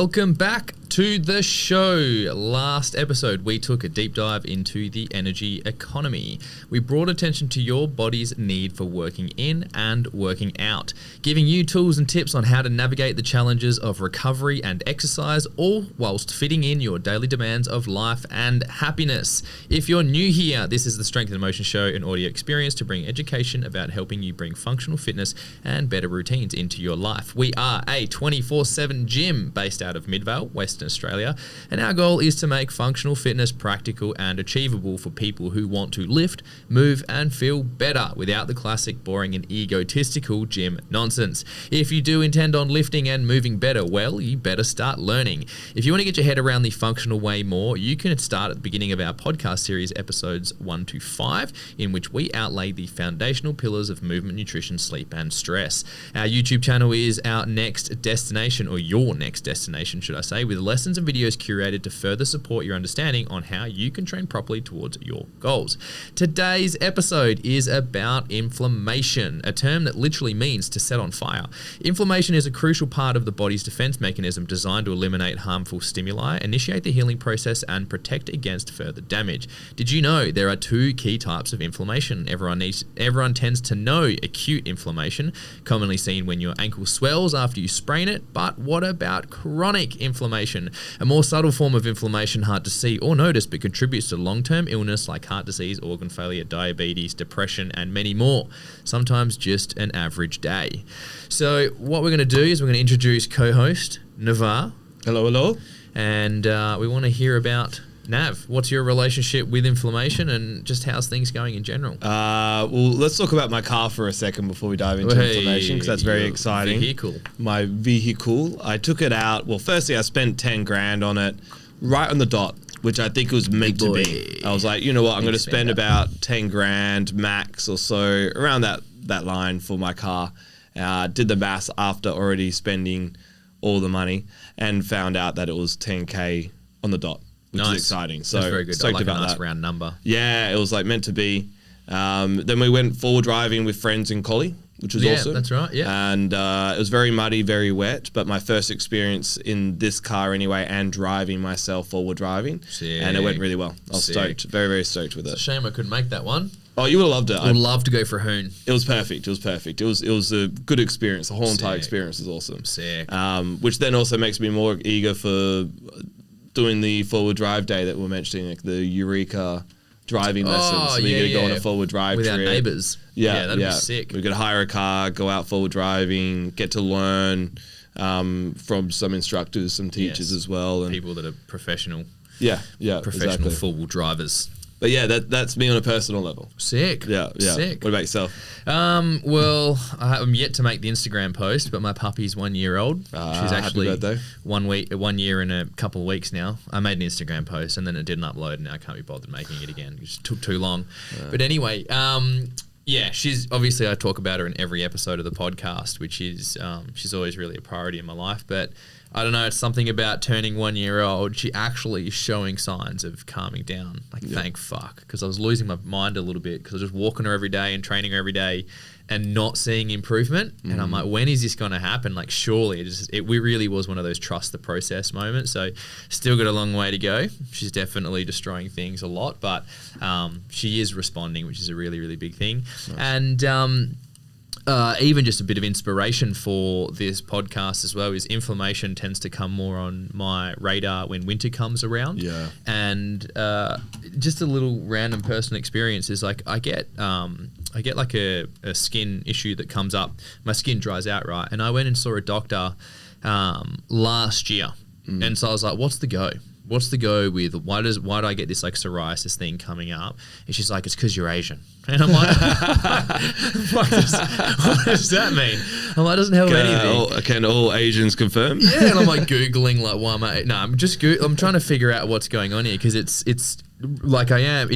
Welcome back to the show. Last episode, we took a deep dive into the energy economy. We brought attention to your body's need for working in and working out, giving you tools and tips on how to navigate the challenges of recovery and exercise, all whilst fitting in your daily demands of life and happiness. If you're new here, this is the Strength and Motion Show, an audio experience to bring education about helping you bring functional fitness and better routines into your life. We are a 24/7 gym based out of Midvale, Western Australia, and our goal is to make functional fitness practical and achievable for people who want to lift, move, and feel better without the classic boring and egotistical gym nonsense. If you do intend on lifting and moving better, well, you better start learning. If you want to get your head around the functional way more, you can start at the beginning of our podcast series, episodes 1 to 5, in which we outlay the foundational pillars of movement, nutrition, sleep, and stress. Our YouTube channel is our next destination, or your next destination, should I say, with lessons and videos curated to further support your understanding on how you can train properly towards your goals. Today's episode is about inflammation, a term that literally means to set on fire. Inflammation is a crucial part of the body's defense mechanism designed to eliminate harmful stimuli, initiate the healing process, and protect against further damage. Did you know there are two key types of inflammation? Everyone tends to know acute inflammation, commonly seen when your ankle swells after you sprain it, but what about chronic inflammation? A more subtle form of inflammation, hard to see or notice, but contributes to long-term illness like heart disease, organ failure, diabetes, depression, and many more. Sometimes just an average day. So what we're going to do is we're going to introduce co-host Navar. Hello, hello. And we want to hear about Nav. What's your relationship with inflammation and just how's things going in general? Well, let's talk about my car for a second before we dive into inflammation, because that's very exciting. Vehicle. My vehicle. I took it out. Well, firstly, I spent 10 grand on it right on the dot, which I think was meant to be. I was like, you know what? I'm going to spend about 10 grand max or so around that line for my car. Did the maths after already spending all the money and found out that it was 10K on the dot. Which is exciting. So that's very good. I like a nice round number. Yeah, it was like meant to be. Then we went forward driving with friends in Collie, which was awesome. Yeah, that's right. Yeah. And it was very muddy, very wet, but my first experience in this car anyway, and driving myself forward driving. Sick. And it went really well. I was stoked. Very, very stoked with it. It's a shame I couldn't make that one. Oh, you would have loved it. I would love to go for a hoon. It was perfect. It was a good experience. The whole entire experience was awesome. Sick. Which then also makes me more eager for doing the forward drive day that we're mentioning, like the Eureka driving lessons. So we're going to go on a forward drive with trip. Our neighbours. Yeah, that'd be sick. We could hire a car, go out forward driving, get to learn from some instructors, some teachers as well. And people that are professional. Yeah, professional forward drivers. But yeah, that's me on a personal level. Sick. Yeah. Sick. What about yourself? Well, I'm yet to make the Instagram post, but my puppy's 1 year old. She's actually happy birthday. 1 year and a couple of weeks now. I made an Instagram post and then it didn't upload, and now I can't be bothered making it again. It just took too long. But anyway, she's obviously, I talk about her in every episode of the podcast, which is she's always really a priority in my life. But I don't know, it's something about turning 1 year old. She actually is showing signs of calming down. Thank fuck. Because I was losing my mind a little bit because I was just walking her every day and training her every day and not seeing improvement. And I'm like, when is this going to happen? Like, surely. It really was one of those trust the process moments. So still got a long way to go. She's definitely destroying things a lot, but she is responding, which is a really, really big thing. Nice. And even just a bit of inspiration for this podcast as well is inflammation tends to come more on my radar when winter comes around. Yeah. And just a little random personal experience is like I get like a skin issue that comes up. My skin dries out, right? And I went and saw a doctor last year. And so I was like, what's the go? What's the go with why do I get this like psoriasis thing coming up? And she's like, it's because you're Asian. And I'm like, what does that mean? I'm like, it doesn't help anything. Can all Asians confirm? Yeah, and I'm like Googling like why am I? No, I'm trying to figure out what's going on here because it's like I am.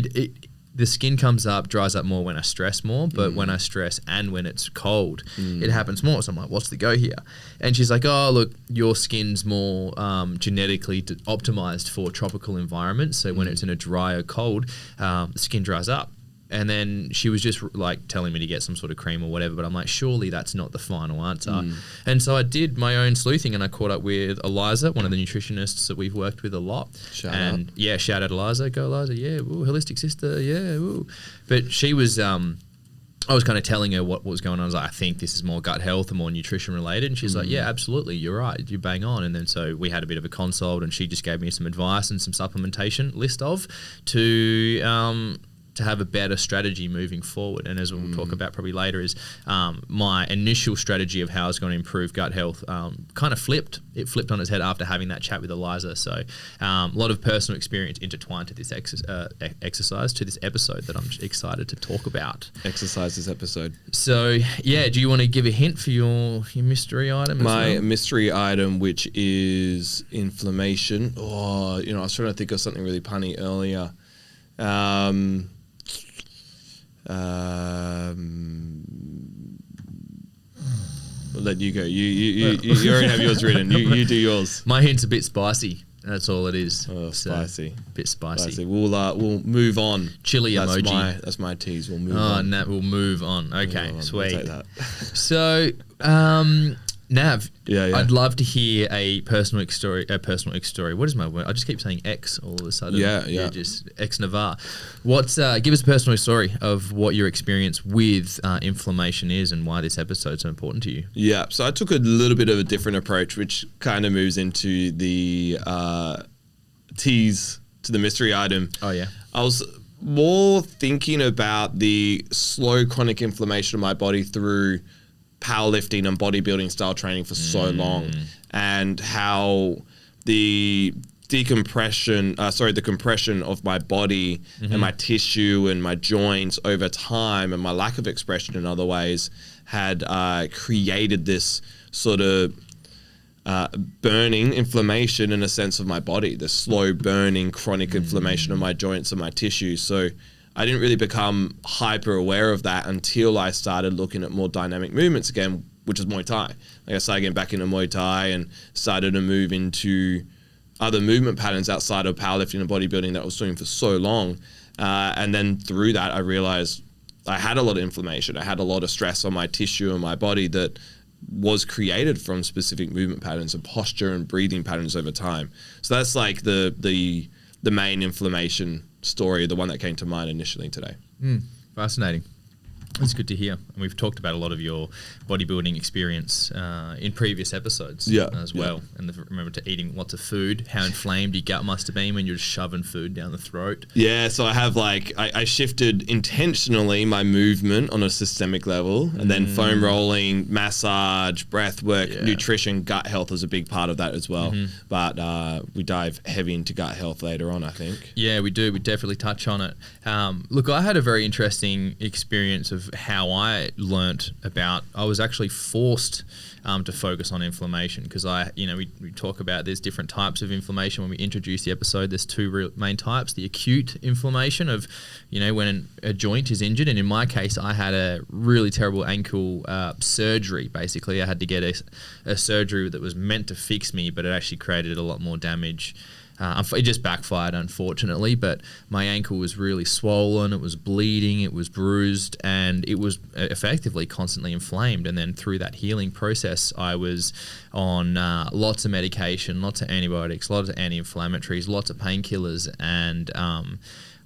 The skin comes up, dries up more when I stress more, but when I stress and when it's cold, it happens more. So I'm like, what's the go here? And she's like, oh, look, your skin's more genetically optimized for tropical environments. So when it's in a dry or cold, the skin dries up. And then she was just like telling me to get some sort of cream or whatever, but I'm like, surely that's not the final answer. And so I did my own sleuthing and I caught up with Eliza, one of the nutritionists that we've worked with a lot. Shout out. Yeah, shout out Eliza. Go Eliza. Yeah, ooh, holistic sister. Yeah, ooh. But she was... I was kind of telling her what was going on. I was like, I think this is more gut health and more nutrition related. And she's like, yeah, absolutely. You're right. You bang on. And then so we had a bit of a consult and she just gave me some advice and some supplementation list to have a better strategy moving forward. And as we'll talk about probably later is my initial strategy of how I was going to improve gut health kind of flipped. It flipped on its head after having that chat with Eliza. So a lot of personal experience intertwined to this exercise, to this episode that I'm excited to talk about. Exercise this episode. So, yeah, do you want to give a hint for your mystery item as My well? mystery item, which is inflammation. Oh, I was trying to think of something really punny earlier. I'll let you go. You already have yours written. You do yours. My hint's a bit spicy. That's all it is. Oh, spicy. Bit spicy. We'll move on. Chili emoji. That's my tease. We'll move on. Oh, we'll move on. Okay, sweet. We'll take that. So, Nav, Yeah. I'd love to hear a personal story. What is my word? I just keep saying X all of a sudden. Yeah. Just X Navarre. Give us a personal story of what your experience with inflammation is and why this episode's so important to you. Yeah. So I took a little bit of a different approach, which kind of moves into the tease to the mystery item. Oh, yeah. I was more thinking about the slow chronic inflammation of my body through powerlifting and bodybuilding style training for so long, and how the compression of my body and my tissue and my joints over time, and my lack of expression in other ways, had created this sort of burning inflammation in a sense of my body, the slow burning chronic inflammation of my joints and my tissues. So I didn't really become hyper aware of that until I started looking at more dynamic movements again, which is Muay Thai. Like I started getting back into Muay Thai and started to move into other movement patterns outside of powerlifting and bodybuilding that I was doing for so long. And then through that, I realized I had a lot of inflammation. I had a lot of stress on my tissue and my body that was created from specific movement patterns and posture and breathing patterns over time. So that's like the main inflammation story, the one that came to mind initially today. Fascinating. It's good to hear. And we've talked about a lot of your bodybuilding experience in previous episodes as well. And remember to eating lots of food, how inflamed your gut must have been when you're just shoving food down the throat. Yeah, so I have I shifted intentionally my movement on a systemic level, and then foam rolling, massage, breath work, nutrition, gut health is a big part of that as well. But we dive heavy into gut health later on, I think. Yeah, we do. We definitely touch on it. Look, I had a very interesting experience of how I learnt about. I was actually forced to focus on inflammation because we talk about there's different types of inflammation when we introduce the episode. There's two main types: the acute inflammation of, when a joint is injured, and in my case, I had a really terrible ankle surgery. Basically, I had to get a surgery that was meant to fix me, but it actually created a lot more damage. It just backfired, unfortunately, but my ankle was really swollen, it was bleeding, it was bruised, and it was effectively constantly inflamed. And then through that healing process, I was on lots of medication, lots of antibiotics, lots of anti-inflammatories, lots of painkillers. And I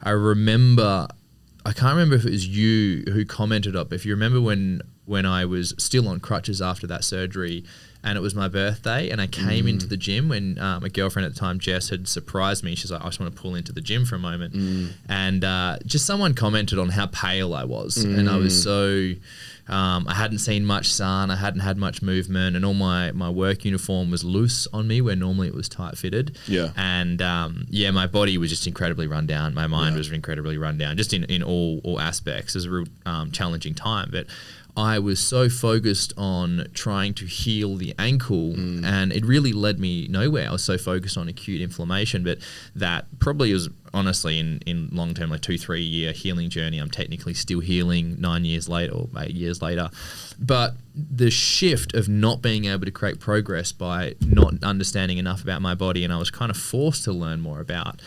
can't remember if it was you who commented up, if you remember when I was still on crutches after that surgery, and it was my birthday, and I came into the gym when my girlfriend at the time, Jess, had surprised me. She's like, I just want to pull into the gym for a moment. And just someone commented on how pale I was. And I was so... I hadn't seen much sun, I hadn't had much movement, and all my work uniform was loose on me where normally it was tight fitted. Yeah. And my body was just incredibly run down. My mind was incredibly run down, just in all aspects. It was a real challenging time. But I was so focused on trying to heal the ankle, and it really led me nowhere. I was so focused on acute inflammation, but that probably was honestly in long term, like 2-3 year healing journey. I'm technically still healing 9 years later or 8 years later. But the shift of not being able to create progress by not understanding enough about my body, and I was kind of forced to learn more about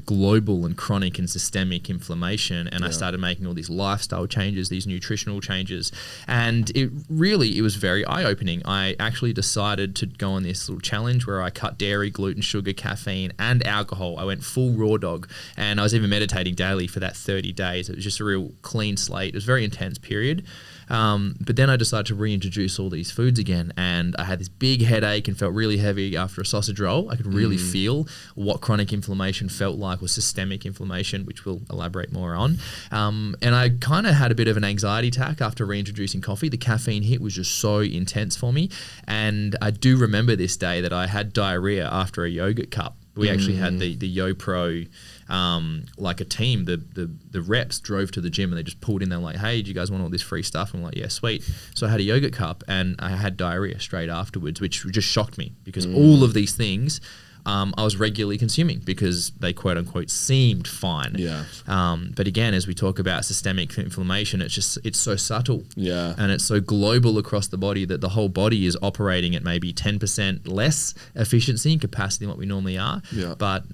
global and chronic and systemic inflammation, and I started making all these lifestyle changes, these nutritional changes, and it was very eye-opening. I actually decided to go on this little challenge where I cut dairy, gluten, sugar, caffeine, and alcohol. I went full raw dog, and I was even meditating daily for that 30 days. It was just a real clean slate. It was a very intense period. But then I decided to reintroduce all these foods again, and I had this big headache and felt really heavy after a sausage roll. I could really feel what chronic inflammation felt like, or systemic inflammation, which we'll elaborate more on. And I kind of had a bit of an anxiety attack after reintroducing coffee. The caffeine hit was just so intense for me. And I do remember this day that I had diarrhea after a yogurt cup. We actually had the YoPro, like a team, the reps drove to the gym and they just pulled in. They're like, hey, do you guys want all this free stuff? I'm like, yeah, sweet. So I had a yogurt cup and I had diarrhea straight afterwards, which just shocked me because all of these things I was regularly consuming because they quote unquote seemed fine. Yeah. But again, as we talk about systemic inflammation, it's so subtle. Yeah. And it's so global across the body that the whole body is operating at maybe 10% less efficiency and capacity than what we normally are. Yeah. But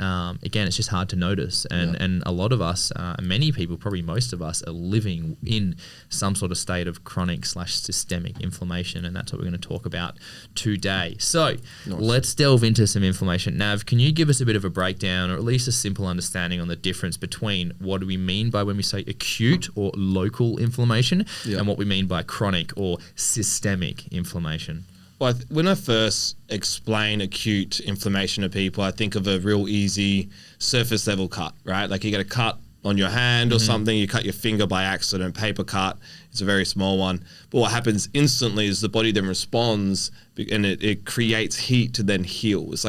again, it's just hard to notice. And a lot of us, many people, probably most of us, are living in some sort of state of chronic/systemic inflammation. And that's what we're going to talk about today. So let's delve into some inflammation. Nav, can you give us a bit of a breakdown, or at least a simple understanding on the difference between what do we mean by when we say acute or local inflammation and what we mean by chronic or systemic inflammation? Well, when I first explain acute inflammation to people, I think of a real easy surface level cut, right? Like you get a cut on your hand or something, you cut your finger by accident, paper cut, it's a very small one. But what happens instantly is the body then responds and it creates heat to then heal. It's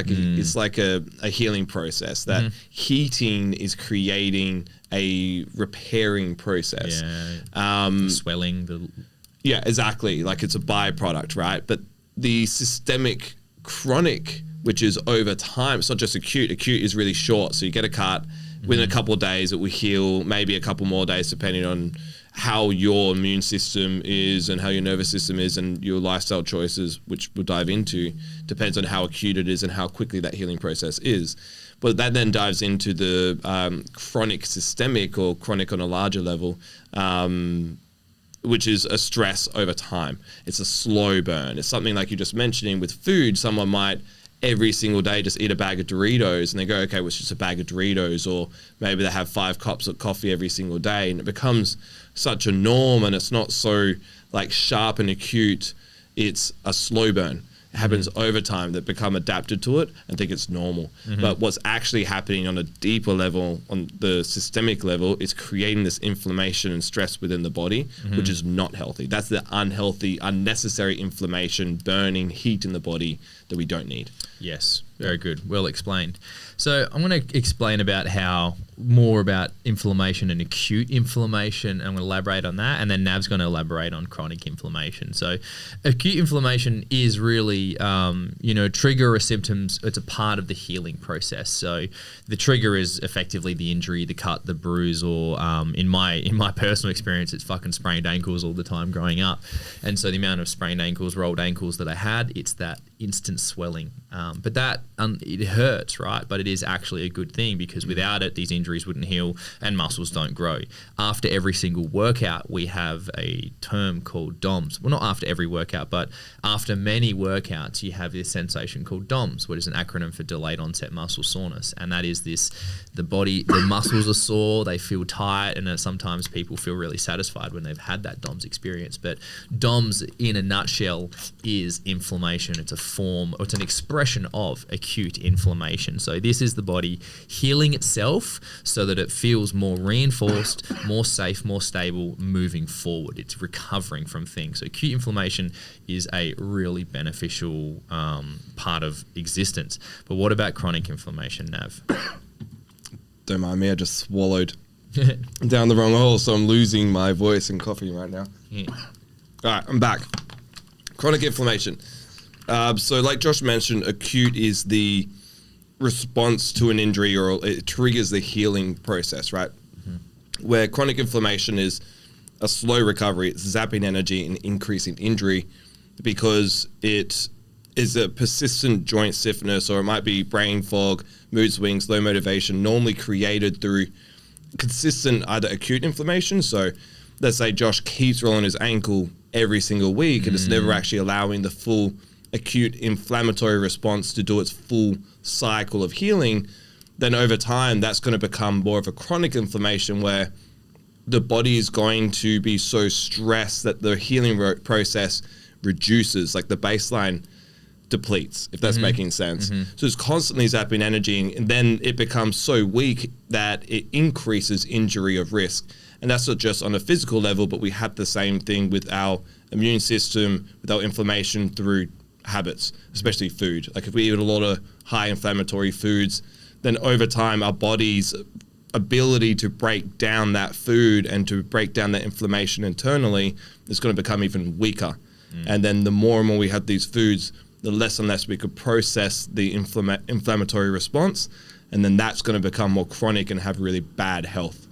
like a healing process. That heating is creating a repairing process. The swelling. Yeah, exactly. Like it's a byproduct, right? But the systemic chronic, which is over time, it's not just acute. Acute is really short. So you get a cut, within a couple of days it will heal, maybe a couple more days depending on how your immune system is and how your nervous system is and your lifestyle choices, which we'll dive into, depends on how acute it is and how quickly that healing process is. But that then dives into the chronic systemic, or chronic on a larger level, which is a stress over time. It's a slow burn. It's something like you're just mentioning with food. Someone might every single day just eat a bag of Doritos and they go, okay, well, it's just a bag of Doritos, or maybe they have 5 cups of coffee every single day, and it becomes such a norm, and it's not so like sharp and acute. It's a slow burn. It happens over time, that become adapted to it and think it's normal. But what's actually happening on a deeper level, on the systemic level, is creating this inflammation and stress within the body, which is not healthy. That's the unhealthy, unnecessary inflammation, burning heat in the body that we don't need. Yes, very good. Well explained. So I'm going to explain more about inflammation and acute inflammation. I'm going to elaborate on that, and then Nav's going to elaborate on chronic inflammation. So acute inflammation is really, trigger or symptoms. It's a part of the healing process. So the trigger is effectively the injury, the cut, the bruise, or in my personal experience, it's fucking sprained ankles all the time growing up. And so the amount of sprained ankles, rolled ankles that I had, it's that instant swelling. But that it hurts, right? But it is actually a good thing, because without it, these injuries wouldn't heal and muscles don't grow. After every single workout, we have a term called DOMS. Well, not after every workout, but after many workouts, you have this sensation called DOMS, which is an acronym for delayed onset muscle soreness. And that is the muscles are sore, they feel tight, and then sometimes people feel really satisfied when they've had that DOMS experience. But DOMS, in a nutshell, is inflammation. It's a form, or it's an expression of acute inflammation. So this is the body healing itself so that it feels more reinforced, more safe, more stable moving forward. It's recovering from things. So acute inflammation is a really beneficial part of existence. But what about chronic inflammation, Nav? Don't mind me, I just swallowed down the wrong hole, so I'm losing my voice and coffee right now. Yeah. All right, I'm back. Chronic inflammation. So like Josh mentioned, acute is the response to an injury, or it triggers the healing process, right? Where chronic inflammation is a slow recovery, it's zapping energy and increasing injury, because it is a persistent joint stiffness, or it might be brain fog, mood swings, low motivation, normally created through consistent either acute inflammation. So let's say Josh keeps rolling his ankle every single week and it's never actually allowing the full acute inflammatory response to do its full cycle of healing, then over time that's going to become more of a chronic inflammation where the body is going to be so stressed that the healing process reduces, like the baseline depletes, if that's making sense. So it's constantly zapping energy, and then it becomes so weak that it increases injury of risk. And that's not just on a physical level, but we have the same thing with our immune system, with our inflammation through habits, especially food. Like if we eat a lot of high inflammatory foods, then over time our body's ability to break down that food and to break down that inflammation internally is going to become even weaker. And then the more and more we have these foods, the less and less we could process the inflammatory response. And then that's going to become more chronic and have really bad health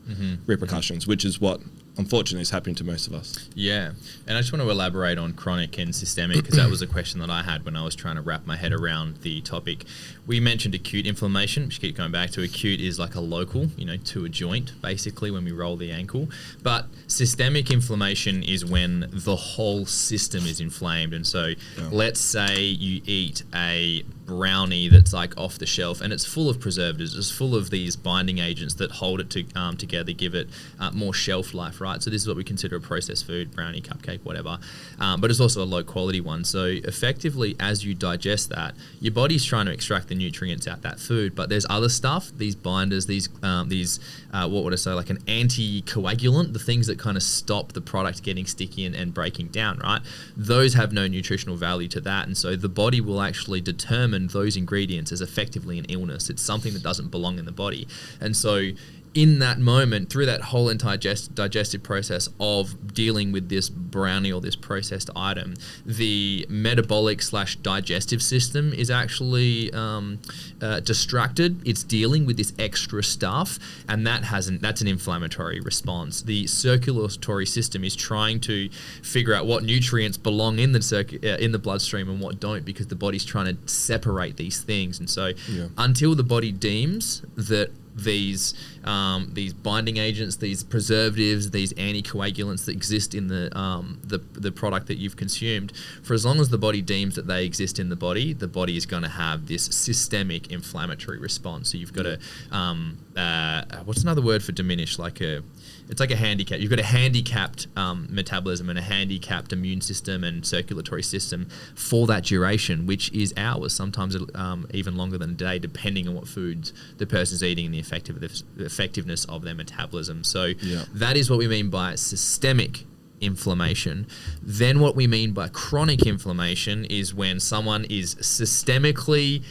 repercussions, which is what unfortunately is happening to most of us. Yeah. And I just want to elaborate on chronic and systemic, because that was a question that I had when I was trying to wrap my head around the topic. We mentioned acute inflammation, which keep going back to. Acute is like a local, to a joint, basically, when we roll the ankle. But systemic inflammation is when the whole system is inflamed. And so let's say you eat a brownie that's like off the shelf and it's full of preservatives, it's full of these binding agents that hold it together, give it more shelf life, right? So this is what we consider a processed food, brownie, cupcake, whatever. But it's also a low quality one. So effectively, as you digest that, your body's trying to extract the nutrients out that food, but there's other stuff, these binders, these what would I say, like an anticoagulant, the things that kind of stop the product getting sticky and breaking down, right? Those have no nutritional value to that. And so the body will actually determine those ingredients as effectively an illness. It's something that doesn't belong in the body. And so in that moment, through that whole entire digestive process of dealing with this brownie or this processed item, the metabolic / digestive system is actually distracted. It's dealing with this extra stuff, and that's an inflammatory response. The circulatory system is trying to figure out what nutrients belong in the bloodstream and what don't, because the body's trying to separate these things. And so until the body deems that these binding agents, these preservatives, these anticoagulants that exist in the product that you've consumed, for as long as the body deems that they exist in the body is going to have this systemic inflammatory response. So you've got what's another word for diminished? It's like a handicap. You've got a handicapped metabolism and a handicapped immune system and circulatory system for that duration, which is hours, sometimes even longer than a day, depending on what foods the person's eating and the effectiveness of their metabolism. So that is what we mean by systemic inflammation. Then what we mean by chronic inflammation is when someone is systemically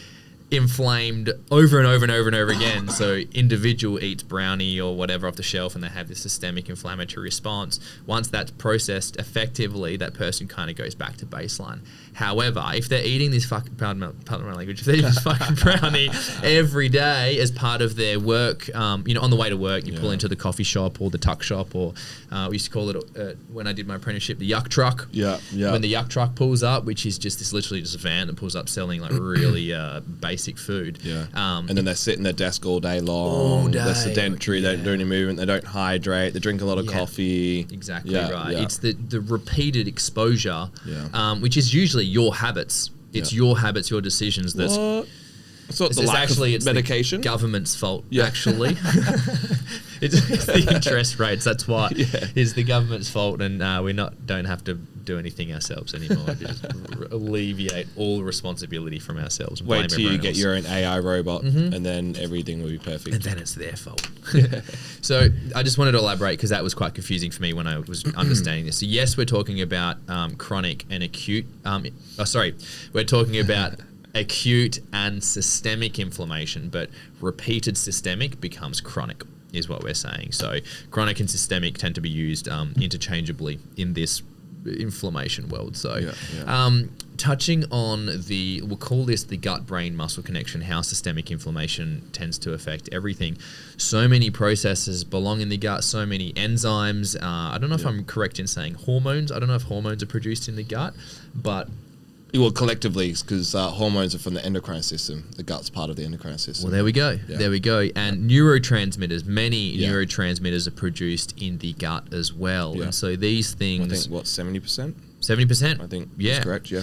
inflamed over and over and over and over again. So individual eats brownie or whatever off the shelf and they have this systemic inflammatory response. Once that's processed effectively, that person kind of goes back to baseline. However, if they're eating this pardon my language, if they're eating this fucking brownie every day as part of their work, on the way to work, you pull into the coffee shop or the tuck shop, or we used to call it, when I did my apprenticeship, the yuck truck. When the yuck truck pulls up, which is literally just a van that pulls up selling like really basic food. And then they're sitting at their desk all day long. They're sedentary, they don't do any movement, they don't hydrate, they drink a lot of coffee. Exactly right. It's the repeated exposure, which is usually your habits. It's your habits, your decisions. It's not the lack of medication. The government's fault, actually. it's the interest rates. That's why it's the government's fault, and we don't have to do anything ourselves anymore. Just alleviate all responsibility from ourselves. And wait till you get your own AI robot, and then everything will be perfect. And then it's their fault. So I just wanted to elaborate because that was quite confusing for me when I was understanding this. So yes, we're talking about chronic and acute. We're talking about acute and systemic inflammation, but repeated systemic becomes chronic, is what we're saying. So chronic and systemic tend to be used interchangeably in this inflammation world. So touching on we'll call this the gut-brain muscle connection, how systemic inflammation tends to affect everything. So many processes belong in the gut, so many enzymes. I don't know if I'm correct in saying hormones. I don't know if hormones are produced in the gut, but Well, collectively, because hormones are from the endocrine system. The gut's part of the endocrine system. Well, there we go. Yeah. There we go. And neurotransmitters, many neurotransmitters are produced in the gut as well. Yeah. And so these things... I think, 70%? 70%? I think yeah. that's correct, yeah.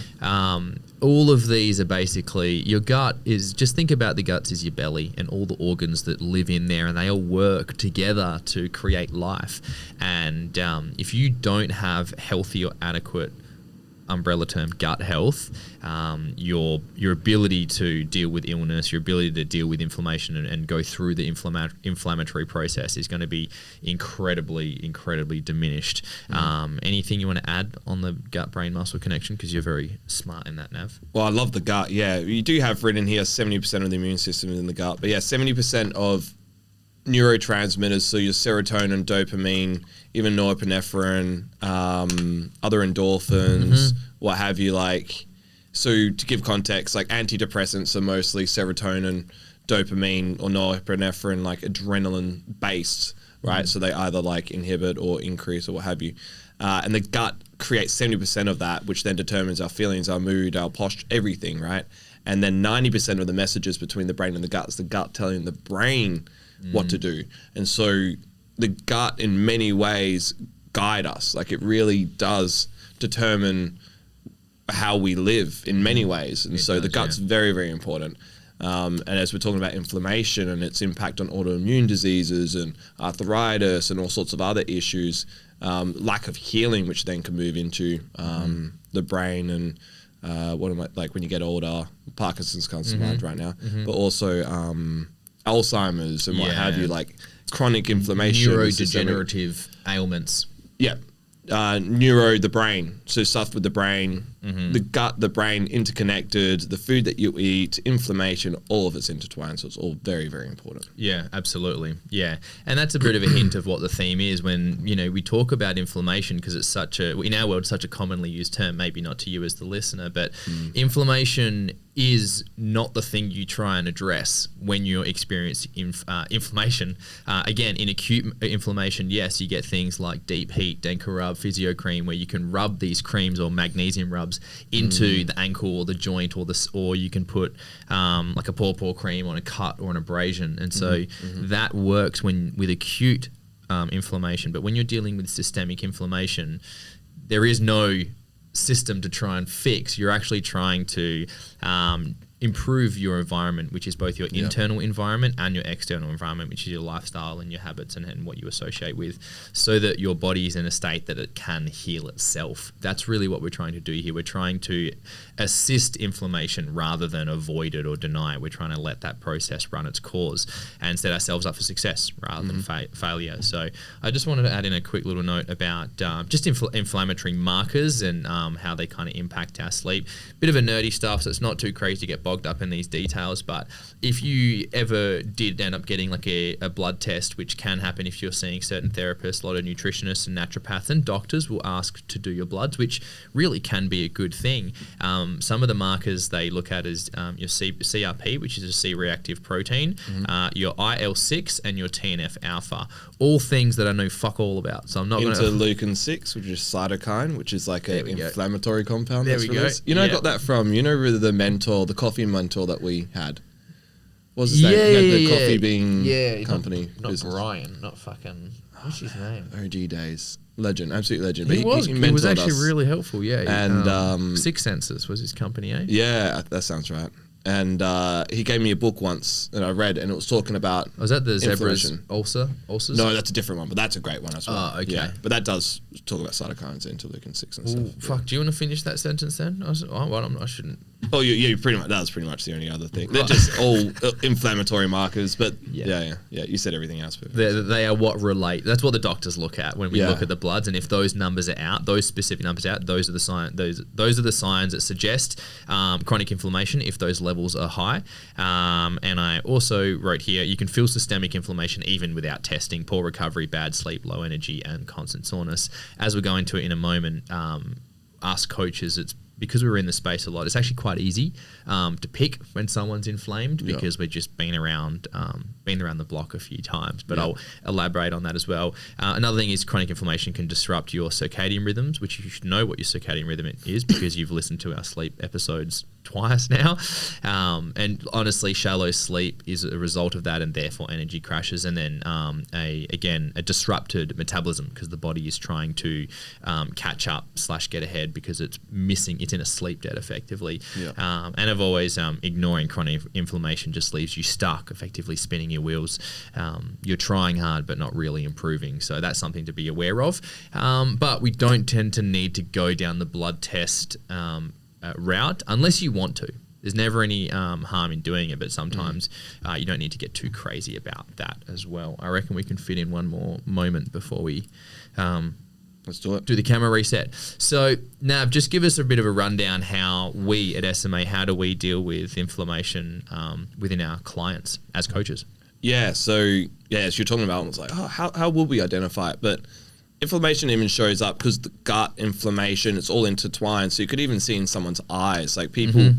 All of these are basically... Your gut is... Just think about the guts as your belly and all the organs that live in there, and they all work together to create life. And if you don't have healthy or adequate umbrella term gut health, your ability to deal with illness, your ability to deal with inflammation and go through the inflammatory process is going to be incredibly diminished. Anything you want to add on the gut brain muscle connection, because you're very smart in that, Nav? Well, I love the gut. Yeah, you do have written here 70% of the immune system is in the gut, but yeah, 70% of neurotransmitters, so your serotonin, dopamine, even norepinephrine, other endorphins, what have you, like, so to give context, like antidepressants are mostly serotonin, dopamine, or norepinephrine, like adrenaline based, right? So they either like inhibit or increase or what have you. And the gut creates 70% of that, which then determines our feelings, our mood, our posture, everything, right? And then 90% of the messages between the brain and the gut is the gut telling the brain what to do. And so the gut in many ways guide us. Like, it really does determine how we live in many ways. And so the gut's very, very important. And as we're talking about inflammation and its impact on autoimmune diseases and arthritis and all sorts of other issues, lack of healing, which then can move into the brain and like when you get older, Parkinson's comes to mind right now, but also Alzheimer's and what have you, like chronic inflammation, neurodegenerative ailments. Yeah. The brain, so stuff with the brain, the gut, the brain, interconnected, the food that you eat, inflammation, all of it's intertwined, so it's all very, very important. Yeah, absolutely. Yeah, and that's a bit of a hint of what the theme is when, we talk about inflammation, because it's in our world, such a commonly used term, maybe not to you as the listener, but inflammation is not the thing you try and address when you're experiencing inflammation. Again, in acute inflammation, yes, you get things like deep heat, Denka rub, physio cream, where you can rub these creams or magnesium rubs into the ankle or the joint, or you can put like a paw cream on a cut or an abrasion. And so that works with acute inflammation. But when you're dealing with systemic inflammation, there is no system to try and fix. You're actually trying to improve your environment, which is both your internal environment and your external environment, which is your lifestyle and your habits and what you associate with, so that your body is in a state that it can heal itself. That's really what we're trying to do here. We're trying to assist inflammation rather than avoid it or deny it. We're trying to let that process run its course and set ourselves up for success rather than failure. So I just wanted to add in a quick little note about just inflammatory markers and how they kind of impact our sleep. Bit of a nerdy stuff, so it's not too crazy to get bogged up in these details, but if you ever did end up getting like a blood test, which can happen if you're seeing certain therapists, a lot of nutritionists and naturopaths and doctors will ask to do your bloods, which really can be a good thing. Some of the markers they look at is your CRP, which is a C-reactive protein, your IL-6 and your TNF-alpha, all things that I know fuck all about. So I'm not going to... Interleukin-6, which is cytokine, which is like an inflammatory compound. There we go. I got that from, the mentor, the coffee mentor that we had. What was his name? The coffee bean company. Not Brian, not fucking... What's his name? OG days. Legend, absolute legend. He was actually us. really helpful, yeah. And Six Senses was his company, eh? Yeah, that sounds right. And he gave me a book once that I read, and it was talking about... Was that the zebra's ulcers? No, that's a different one, but that's a great one as well. Oh, okay. Yeah, but that does talk about cytokines, interleukin-6 and stuff. Fuck, do you want to finish that sentence then? I shouldn't... Oh, yeah, pretty much. That's pretty much the only other thing. They're just all inflammatory markers, but yeah. You said everything else. They are what relate. That's what the doctors look at when we look at the bloods, and if those numbers are out, those specific numbers are out, those are the signs that suggest chronic inflammation if those levels are high. And I also wrote here, you can feel systemic inflammation even without testing: poor recovery, bad sleep, low energy, and constant soreness. As we'll go into it in a moment, us coaches, it's because we're in the space a lot, it's actually quite easy to pick when someone's inflamed because we're just been around the block a few times. But I'll elaborate on that as well. Another thing is chronic inflammation can disrupt your circadian rhythms, which you should know what your circadian rhythm is because you've listened to our sleep episodes twice now. And honestly, shallow sleep is a result of that, and therefore energy crashes. And then a disrupted metabolism because the body is trying to catch up / get ahead because it's in a sleep debt effectively. And I've always ignoring chronic inflammation just leaves you stuck, effectively spinning your wheels. You're trying hard but not really improving, so that's something to be aware of. But we don't tend to need to go down the blood test route unless you want to. There's never any harm in doing it, but sometimes you don't need to get too crazy about that as well. I reckon we can fit in one more moment before we let's do it. Do the camera reset. So Nav, just give us a bit of a rundown how we at SMA, how do we deal with inflammation within our clients as coaches? Yeah, so as you're talking about, it's like, how will we identify it? But inflammation even shows up because the gut inflammation, it's all intertwined. So you could even see in someone's eyes, like people,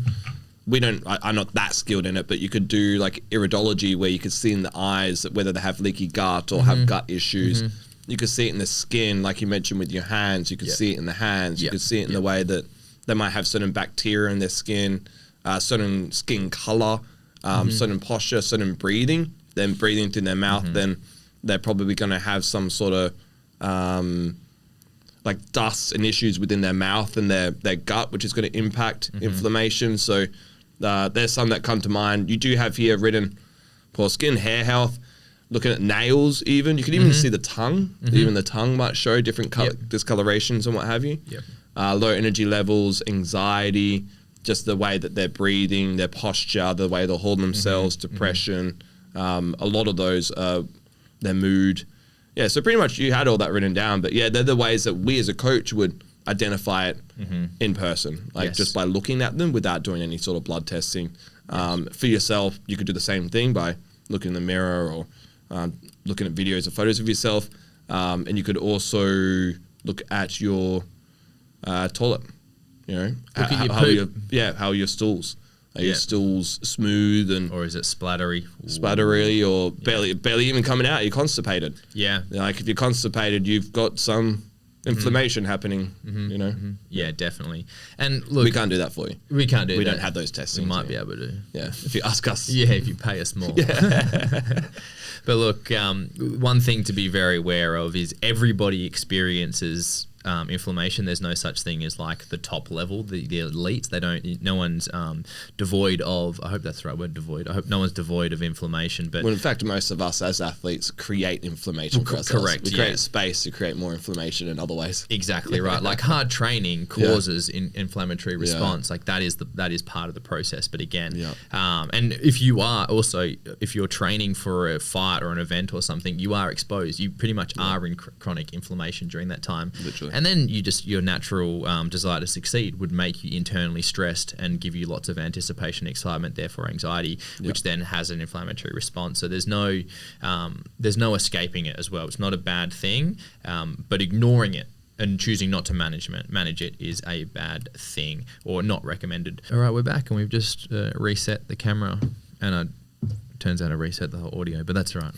I'm not that skilled in it, but you could do like iridology where you could see in the eyes whether they have leaky gut or have gut issues. You could see it in the skin, like you mentioned with your hands. You could see it in the hands. You could see it in the way that they might have certain bacteria in their skin, certain skin color, certain posture, certain breathing. Then breathing through their mouth, then they're probably going to have some sort of like dust and issues within their mouth and their gut, which is going to impact inflammation. So there's some that come to mind. You do have here written poor skin, hair health, looking at nails even. You can even see the tongue. Even the tongue might show different discolorations and what have you. Low energy levels, anxiety, just the way that they're breathing, their posture, the way they're holding themselves, depression. A lot of those, their mood. Yeah, so pretty much you had all that written down. But yeah, they're the ways that we as a coach would identify it in person, like just by looking at them without doing any sort of blood testing. For yourself, you could do the same thing by looking in the mirror or looking at videos or photos of yourself. And you could also look at your toilet, you know, how are your stools? Are your stools smooth or is it splattery or barely even coming out? You're constipated. Yeah. Like if you're constipated, you've got some inflammation happening, you know? Yeah, definitely. And look, we can't do that for you. We can't do that. We don't have those testing. We might be able to. Yeah. If you ask us. Yeah, if you pay us more. But look, one thing to be very aware of is everybody experiences inflammation. There's no such thing as like the top level, the elite. No one's devoid of, I hope that's the right word, devoid. I hope no one's devoid of inflammation. But well, in fact, most of us as athletes create inflammation for ourselves. Correct. We create space to create more inflation in other ways. Exactly right. Like hard training causes inflammatory response. Like that is part of the process. But again, and if you're training for a fight or an event or something, you are exposed. You pretty much are in chronic inflammation during that time. Literally. And then your natural desire to succeed would make you internally stressed and give you lots of anticipation, excitement, therefore anxiety, which then has an inflammatory response. So there's no escaping it as well. It's not a bad thing, but ignoring it and choosing not to manage it is a bad thing or not recommended. All right, we're back and we've just reset the camera and turns out I reset the whole audio, but that's all right.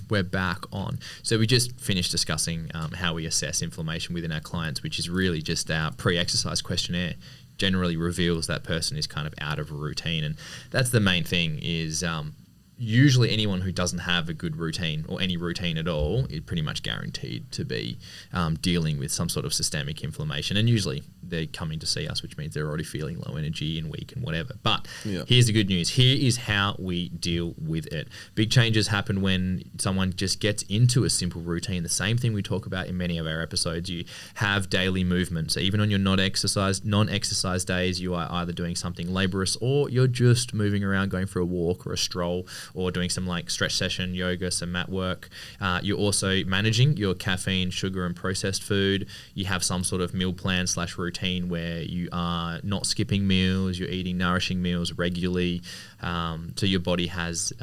We're back on. So we just finished discussing how we assess inflammation within our clients, which is really just our pre-exercise questionnaire. Generally reveals that person is kind of out of a routine, and that's the main thing. Is usually anyone who doesn't have a good routine or any routine at all is pretty much guaranteed to be dealing with some sort of systemic inflammation, and usually they're coming to see us, which means they're already feeling low energy and weak and whatever. But here's the good news. Here is how we deal with it. Big changes happen when someone just gets into a simple routine. The same thing we talk about in many of our episodes. You have daily movement. So even on your non-exercise days, you are either doing something laborious or you're just moving around, going for a walk or a stroll or doing some like stretch session, yoga, some mat work. You're also managing your caffeine, sugar and processed food. You have some sort of meal plan / routine where you are not skipping meals, you're eating nourishing meals regularly. So your body has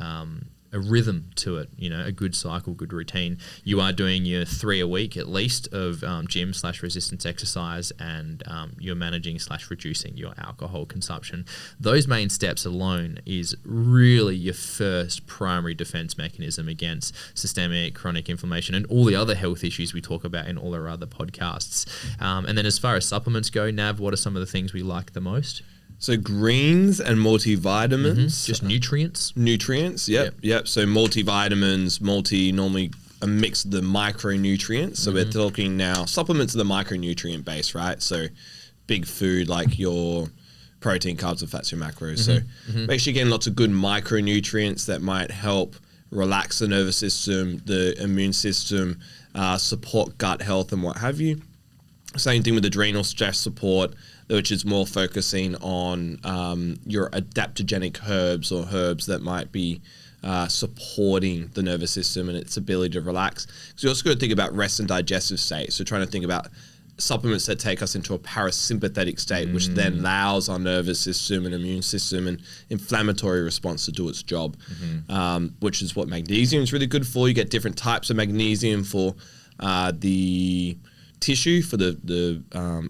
rhythm to it, a good cycle, good routine. You are doing your 3 a week at least of gym/resistance exercise, and you're managing / reducing your alcohol consumption. Those main steps alone is really your first primary defense mechanism against systemic chronic inflammation and all the other health issues we talk about in all our other podcasts. And then as far as supplements go, Nav, what are some of the things we like the most? So greens and multivitamins. Just nutrients. Nutrients, yep. So multivitamins, normally a mix of the micronutrients. So we're talking now, supplements are the micronutrient base, right? So big food like your protein, carbs, and fats, your macros. So make sure you're getting lots of good micronutrients that might help relax the nervous system, the immune system, support gut health and what have you. Same thing with adrenal stress support, which is more focusing on your adaptogenic herbs or herbs that might be supporting the nervous system and its ability to relax. So you also got to think about rest and digestive state. So trying to think about supplements that take us into a parasympathetic state, which then allows our nervous system and immune system and inflammatory response to do its job, which is what magnesium is really good for. You get different types of magnesium for the tissue, for the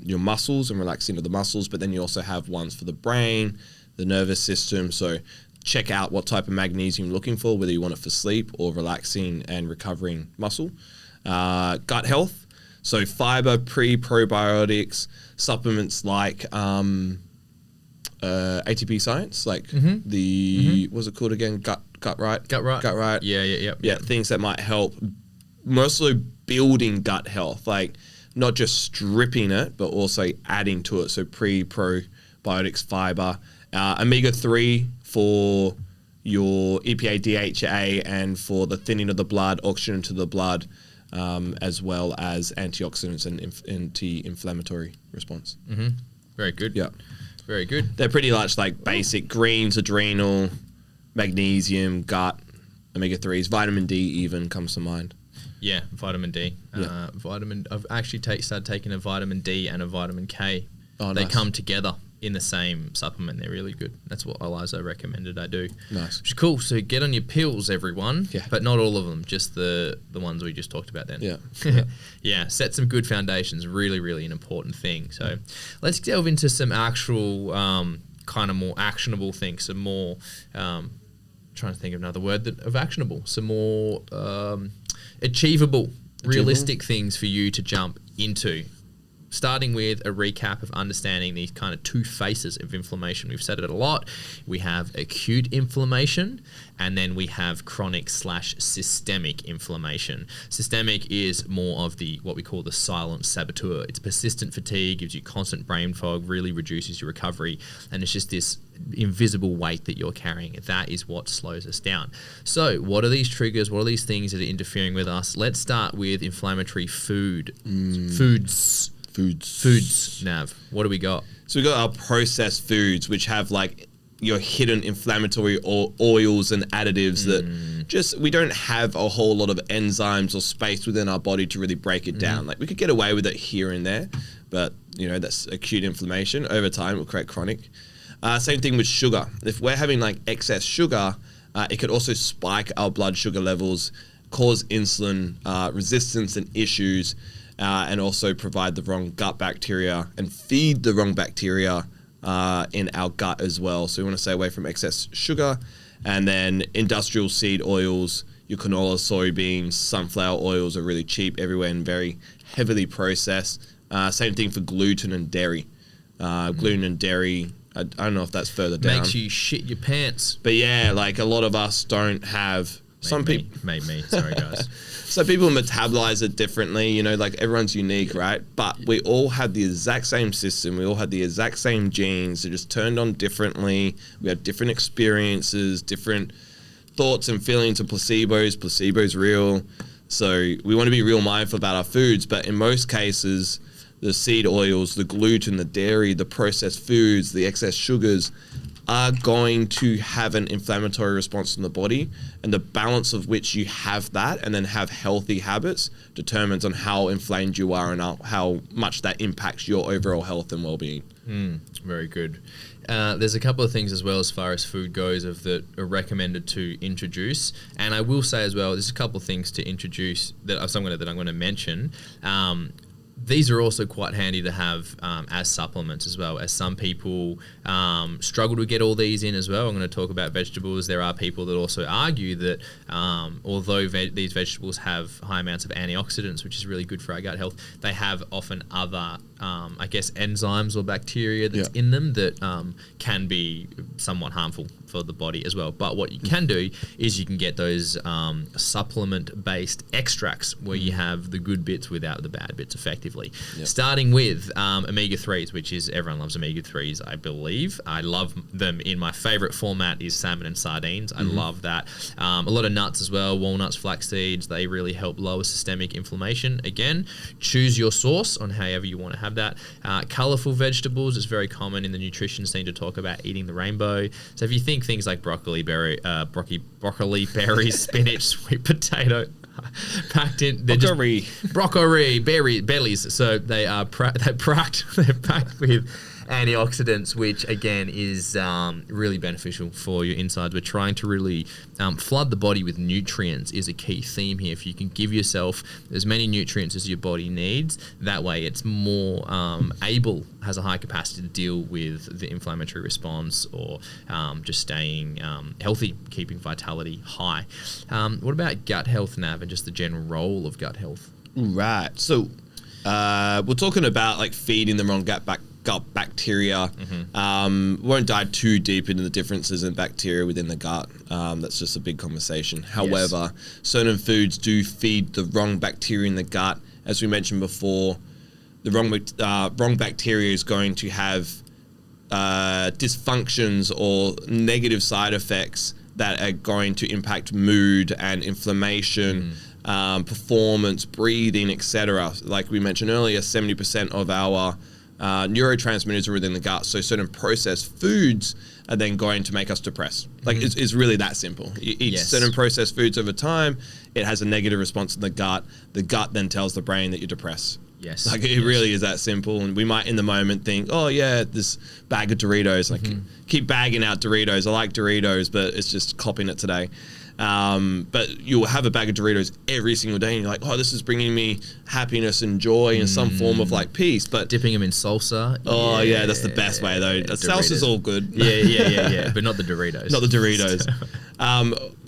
your muscles and relaxing of the muscles, but then you also have ones for the brain, the nervous system. So check out what type of magnesium you're looking for, whether you want it for sleep or relaxing and recovering muscle. Gut health, so fiber, probiotics, supplements like ATP Science, like what's it called again? Gut right. Yeah. Things that might help, mostly building gut health, like not just stripping it, but also adding to it. So probiotics, fiber, omega-3 for your EPA, DHA, and for the thinning of the blood, oxygen to the blood, as well as antioxidants and anti-inflammatory response. Very good. Yeah. Very good. They're pretty much like basic greens, adrenal, magnesium, gut, omega-3s, vitamin D even comes to mind. Yeah, vitamin D. Yeah. I've actually started taking a vitamin D and a vitamin K. Oh, they nice. come together in the same supplement. They're really good. That's what Eliza recommended I do. Nice. Which is cool. So get on your pills, everyone. Yeah. But not all of them, just the ones we just talked about then. Yeah. Yeah, set some good foundations. Really, really an important thing. So let's delve into some actual kind of more actionable things, some more, trying to think of another word of actionable, some more achievable, realistic things for you to jump into. Starting with a recap of understanding these kind of two faces of inflammation. We've said it a lot. We have acute inflammation, and then we have chronic / systemic inflammation. Systemic is more of what we call the silent saboteur. It's persistent fatigue, gives you constant brain fog, really reduces your recovery, and it's just this invisible weight that you're carrying. That is what slows us down. So what are these triggers? What are these things that are interfering with us? Let's start with inflammatory foods. Nav, what do we got? So we got our processed foods, which have like your hidden inflammatory oils and additives that just, we don't have a whole lot of enzymes or space within our body to really break it down. Like we could get away with it here and there, but that's acute inflammation. Over time, it will create chronic. Same thing with sugar. If we're having like excess sugar, it could also spike our blood sugar levels, cause insulin resistance and issues, and also provide the wrong gut bacteria and feed the wrong bacteria in our gut as well. So we want to stay away from excess sugar. And then industrial seed oils, your canola, soybeans, sunflower oils are really cheap everywhere and very heavily processed. Same thing for gluten and dairy. Gluten and dairy, I don't know if that's further down. Makes you shit your pants. But yeah, like a lot of us don't have... Made me. Sorry, guys. So people metabolize it differently, like everyone's unique, right? But we all have the exact same system. We all have the exact same genes. They're just turned on differently. We have different experiences, different thoughts and feelings of placebos. Placebo's real. So we want to be real mindful about our foods. But in most cases, the seed oils, the gluten, the dairy, the processed foods, the excess sugars are going to have an inflammatory response in the body, and the balance of which you have that and then have healthy habits determines on how inflamed you are and how much that impacts your overall health and well-being. Very good. There's a couple of things as well as far as food goes that are recommended to introduce, and I will say as well, there's a couple of things to introduce that I'm going to mention. These are also quite handy to have as supplements as well, as some people struggle to get all these in as well. I'm going to talk about vegetables. There are people that also argue that although these vegetables have high amounts of antioxidants, which is really good for our gut health, they have often other, enzymes or bacteria that's in them that can be somewhat harmful for the body as well. But what you can do is you can get those supplement-based extracts where you have the good bits without the bad bits effectively. Starting with omega-3s, which is, everyone loves omega-3s, I believe. I love them. In my favorite format is salmon and sardines. I love that. A lot of nuts as well, walnuts, flax seeds, they really help lower systemic inflammation. Again, choose your source on however you want to have that. Colorful vegetables is very common in the nutrition scene to talk about eating the rainbow. So if you think things like broccoli, berries, spinach, sweet potato, packed in, they're broccoli, berries. So they are they're packed with antioxidants, which again is really beneficial for your insides. We're trying to really flood the body with nutrients is a key theme here. If you can give yourself as many nutrients as your body needs, that way it's more has a high capacity to deal with the inflammatory response or just staying healthy, keeping vitality high. What about gut health, Nav, and just the general role of gut health? Right. So we're talking about like feeding the wrong gut bacteria. Won't dive too deep into the differences in bacteria within the gut. That's just a big conversation. However, certain foods do feed the wrong bacteria in the gut. As we mentioned before, the wrong bacteria is going to have dysfunctions or negative side effects that are going to impact mood and inflammation, performance, breathing, etc. Like we mentioned earlier, 70% of our neurotransmitters are within the gut, so certain processed foods are then going to make us depressed. Like it's really that simple. You eat certain processed foods over time, it has a negative response in the gut. The gut then tells the brain that you're depressed. Like it really is that simple. And we might in the moment think, oh yeah, this bag of Doritos, like keep bagging out Doritos. I like Doritos, but it's just copping it today. But you'll have a bag of Doritos every single day and you're like, oh, this is bringing me happiness and joy and some form of like peace. But dipping them in salsa. Oh yeah, that's the best way though. Salsa's all good. Yeah. But not the Doritos. Not the Doritos.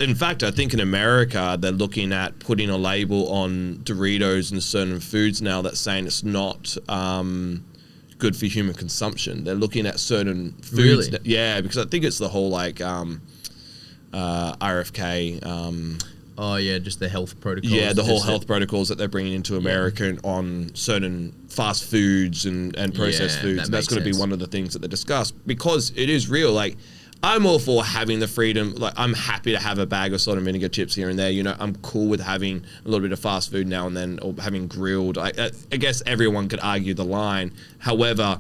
In fact, I think in America, they're looking at putting a label on Doritos and certain foods now that's saying it's not good for human consumption. They're looking at certain foods. Really? Yeah, because I think it's the whole like RFK. Oh yeah, just the health protocols. Yeah, the whole health protocols that they're bringing into America on certain fast foods and processed foods. That's going to be one of the things that they discuss because it is real. Like, I'm all for having the freedom. Like, I'm happy to have a bag of salt and vinegar chips here and there. You know, I'm cool with having a little bit of fast food now and then, or having grilled. I guess everyone could argue the line. However,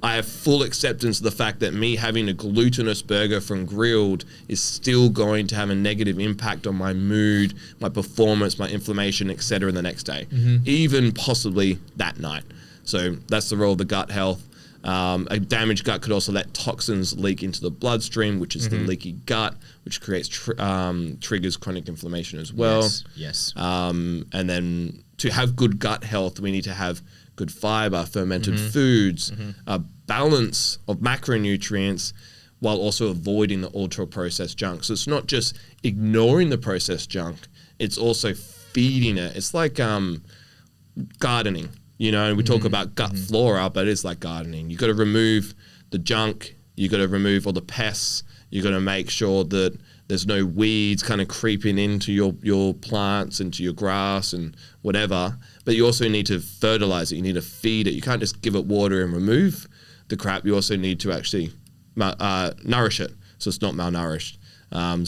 I have full acceptance of the fact that me having a glutinous burger from Grilled is still going to have a negative impact on my mood, my performance, my inflammation, etc. the next day, even possibly that night. So that's the role of the gut health. A damaged gut could also let toxins leak into the bloodstream, which is the leaky gut, which creates triggers chronic inflammation as well. Yes. And then to have good gut health, we need to have good fiber, fermented foods, a balance of macronutrients while also avoiding the ultra-processed junk. So it's not just ignoring the processed junk, it's also feeding it. It's like gardening. You know, we talk about gut flora, but it's like gardening. You got to remove the junk. You got to remove all the pests. You got to make sure that there's no weeds kind of creeping into your plants, into your grass and whatever. But you also need to fertilize it. You need to feed it. You can't just give it water and remove the crap. You also need to actually nourish it so it's not malnourished.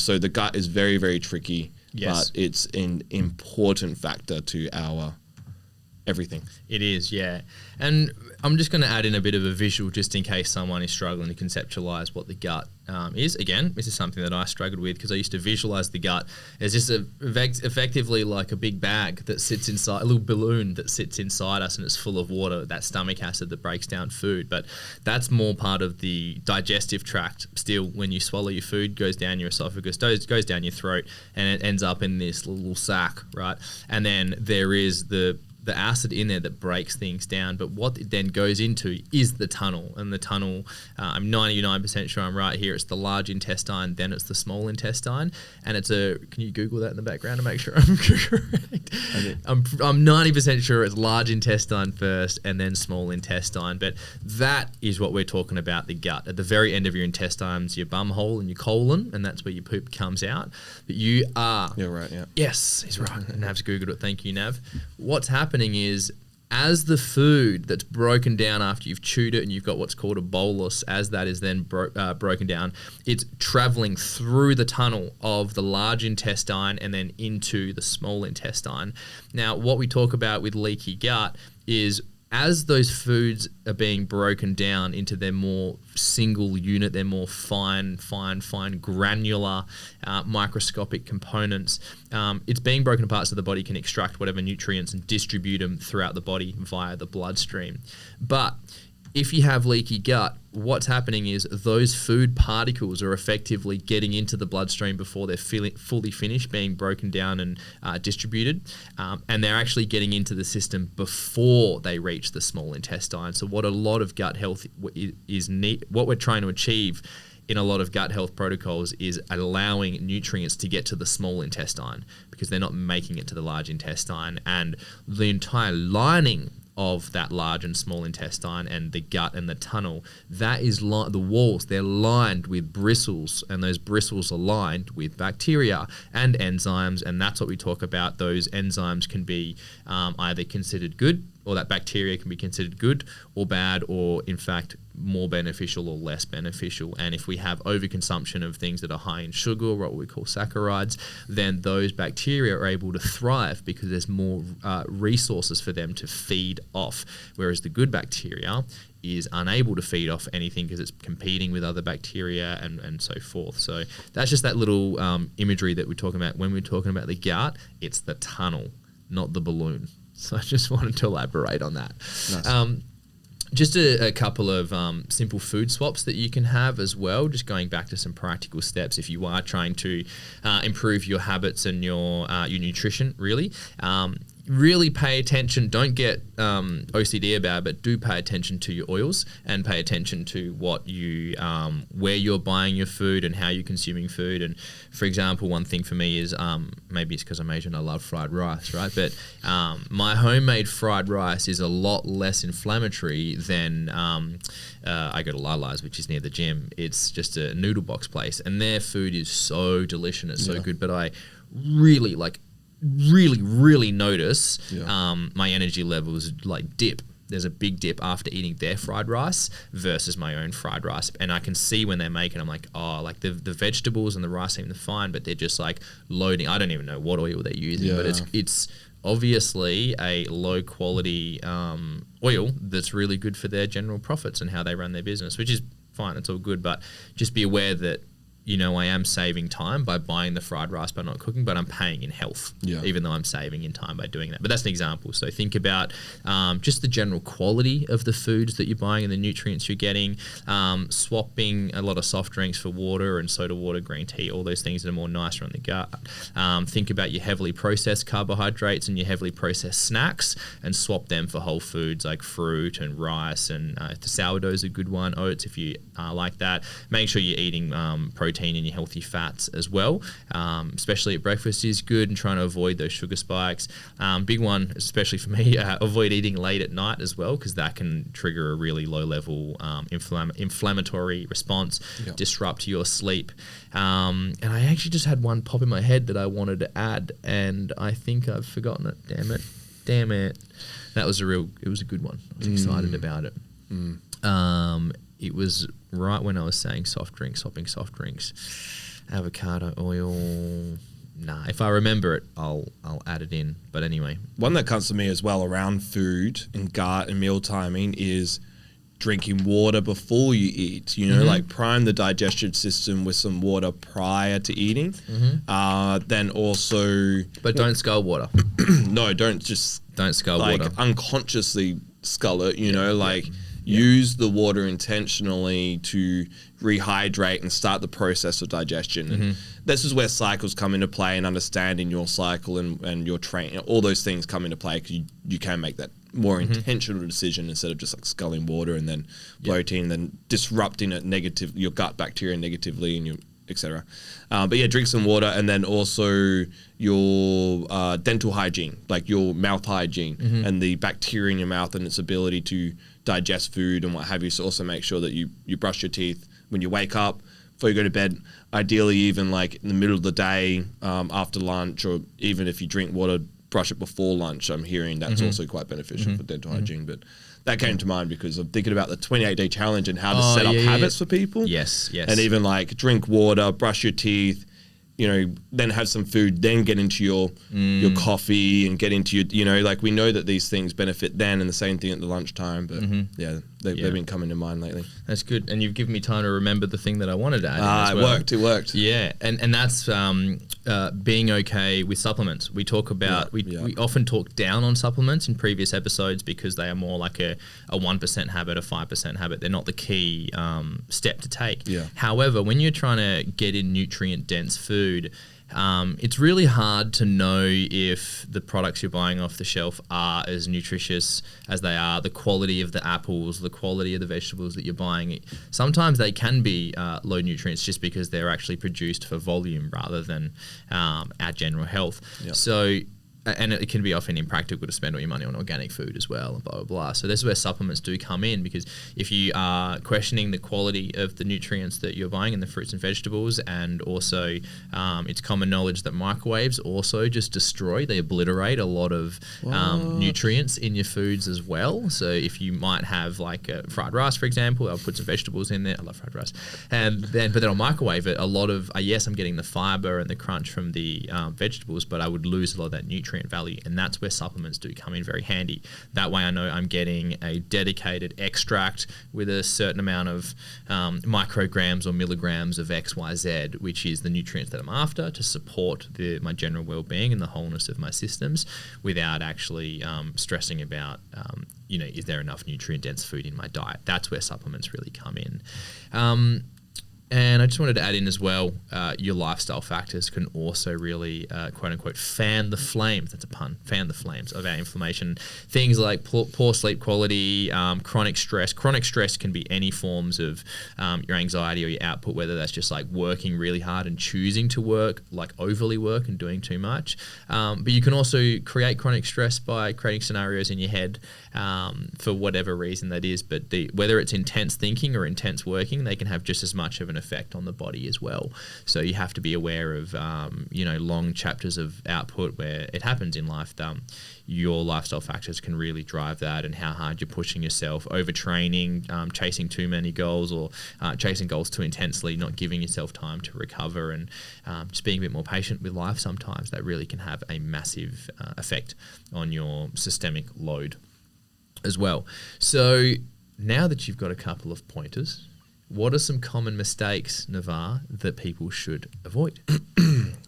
So the gut is very, very tricky, but it's an important factor to our everything. It is, yeah. And I'm just going to add in a bit of a visual just in case someone is struggling to conceptualize what the gut is. Again, this is something that I struggled with because I used to visualize the gut as just effectively like a big bag that sits inside, a little balloon that sits inside us and it's full of water, that stomach acid that breaks down food. But that's more part of the digestive tract. Still, when you swallow your food, goes down your esophagus, goes down your throat, and it ends up in this little sac, right? And then there is the acid in there that breaks things down, but what it then goes into is the tunnel. And the tunnel, I'm 99% sure I'm right here, it's the large intestine, then it's the small intestine, and it's can you Google that in the background to make sure I'm correct? Okay. I'm 90% sure it's large intestine first and then small intestine, but that is what we're talking about, the gut. At the very end of your intestines, your bum hole and your colon, and that's where your poop comes out. But you are... You're right, yeah. Yes, he's right. Nav's Googled it. Thank you, Nav. What's happening is as the food that's broken down after you've chewed it and you've got what's called a bolus, as that is then broken down, it's traveling through the tunnel of the large intestine and then into the small intestine. Now, what we talk about with leaky gut is as those foods are being broken down into their more single unit, their more fine granular microscopic components, it's being broken apart so the body can extract whatever nutrients and distribute them throughout the body via the bloodstream. But if you have leaky gut, what's happening is those food particles are effectively getting into the bloodstream before they're fully finished being broken down and distributed, and they're actually getting into the system before they reach the small intestine. So what a lot of gut health is what we're trying to achieve in a lot of gut health protocols is allowing nutrients to get to the small intestine because they're not making it to the large intestine, and the entire lining of that large and small intestine and the gut and the tunnel, that is the walls, they're lined with bristles, and those bristles are lined with bacteria and enzymes, and that's what we talk about. Those enzymes can be either considered good, or that bacteria can be considered good or bad, or in fact more beneficial or less beneficial. And if we have overconsumption of things that are high in sugar, or what we call saccharides, then those bacteria are able to thrive because there's more resources for them to feed off, whereas the good bacteria is unable to feed off anything because it's competing with other bacteria and so forth. So that's just that little imagery that we're talking about. When we're talking about the gut, it's the tunnel, not the balloon. So I just wanted to elaborate on that. Nice. Just a couple of simple food swaps that you can have as well, just going back to some practical steps if you are trying to improve your habits and your nutrition, really. Really pay attention. Don't get OCD about it, but do pay attention to your oils and pay attention to what you, where you're buying your food and how you're consuming food. And for example, one thing for me is maybe it's because I'm Asian, I love fried rice, right? But my homemade fried rice is a lot less inflammatory than I go to Lala's, which is near the gym. It's just a noodle box place, and their food is so delicious and it's so good. But I really really notice my energy levels like dip. There's a big dip after eating their fried rice versus my own fried rice, and I can see when they make it, I'm like, oh, like the vegetables and the rice seem fine, but they're just like loading. I don't even know what oil they're using, but it's obviously a low quality oil that's really good for their general profits and how they run their business, which is fine. It's all good, but just be aware that, you know, I am saving time by buying the fried rice by not cooking, but I'm paying in health, even though I'm saving in time by doing that. But that's an example. So think about just the general quality of the foods that you're buying and the nutrients you're getting, swapping a lot of soft drinks for water and soda water, green tea, all those things that are more nicer on the gut. Think about your heavily processed carbohydrates and your heavily processed snacks and swap them for whole foods like fruit and rice, and the sourdough is a good one, oats if you like that. Make sure you're eating protein and your healthy fats as well, especially at breakfast is good, and trying to avoid those sugar spikes. Big one, especially for me, avoid eating late at night as well, because that can trigger a really low level inflammatory response, disrupt your sleep. And I actually just had one pop in my head that I wanted to add, and I think I've forgotten it. Damn it. That was it was a good one. I was excited about it. It was right when I was saying soft drinks, swapping soft drinks. Avocado oil. Nah, if I remember it, I'll add it in. But anyway. One that comes to me as well around food and gut and meal timing is drinking water before you eat, like prime the digestive system with some water prior to eating. Then also... But don't scull water. No, don't scull water. Unconsciously scull it, use the water intentionally to rehydrate and start the process of digestion. And this is where cycles come into play, and understanding your cycle and your training, all those things come into play, because you can make that more intentional decision instead of just like sculling water and then bloating and then disrupting it your gut bacteria negatively and your etc. But yeah, drink some water, and then also your dental hygiene, like your mouth hygiene and the bacteria in your mouth and its ability to digest food and what have you. So also make sure that you brush your teeth when you wake up, before you go to bed, ideally even like in the middle of the day, after lunch, or even if you drink water, brush it before lunch. I'm hearing that's also quite beneficial for dental hygiene. But that came to mind because I'm thinking about the 28-day challenge and how to set up habits for people. Yes. And even like drink water, brush your teeth, then have some food, then get into your coffee and get into your, like we know that these things benefit then, and the same thing at the lunchtime. But they've been coming to mind lately. That's good. And you've given me time to remember the thing that I wanted to add in as well. It worked. Yeah. And that's being okay with supplements. We talk about, we often talk down on supplements in previous episodes because they are more like a 1% habit, a 5% habit. They're not the key step to take. Yeah. However, when you're trying to get in nutrient-dense food, it's really hard to know if the products you're buying off the shelf are as nutritious as they are, the quality of the apples, the quality of the vegetables that you're buying. Sometimes they can be low nutrients just because they're actually produced for volume rather than our general health. Yep. So, and it can be often impractical to spend all your money on organic food as well, and blah, blah, blah. So this is where supplements do come in, because if you are questioning the quality of the nutrients that you're buying in the fruits and vegetables, and also it's common knowledge that microwaves also just destroy, they obliterate a lot of nutrients in your foods as well. So if you might have like fried rice, for example, I'll put some vegetables in there. I love fried rice. But then I'll microwave it. A lot of, yes, I'm getting the fiber and the crunch from the vegetables, but I would lose a lot of that nutrient value, and that's where supplements do come in very handy. That way I know I'm getting a dedicated extract with a certain amount of micrograms or milligrams of XYZ, which is the nutrients that I'm after to support my general well-being and the wholeness of my systems, without actually stressing about is there enough nutrient-dense food in my diet. That's where supplements really come in. And I just wanted to add in as well, your lifestyle factors can also really, quote unquote, fan the flames. That's a pun. Fan the flames of our inflammation. Things like poor sleep quality, chronic stress. Chronic stress can be any forms of your anxiety or your output, whether that's just like working really hard and choosing to work, like overly work and doing too much. But you can also create chronic stress by creating scenarios in your head for whatever reason that is. But whether it's intense thinking or intense working, they can have just as much of an effect on the body as well. So you have to be aware of long chapters of output where it happens in life. Your lifestyle factors can really drive that, and how hard you're pushing yourself, overtraining, chasing too many goals, or chasing goals too intensely, not giving yourself time to recover, and just being a bit more patient with life sometimes. That really can have a massive effect on your systemic load as well. So now that you've got a couple of pointers, what are some common mistakes, Navar, that people should avoid?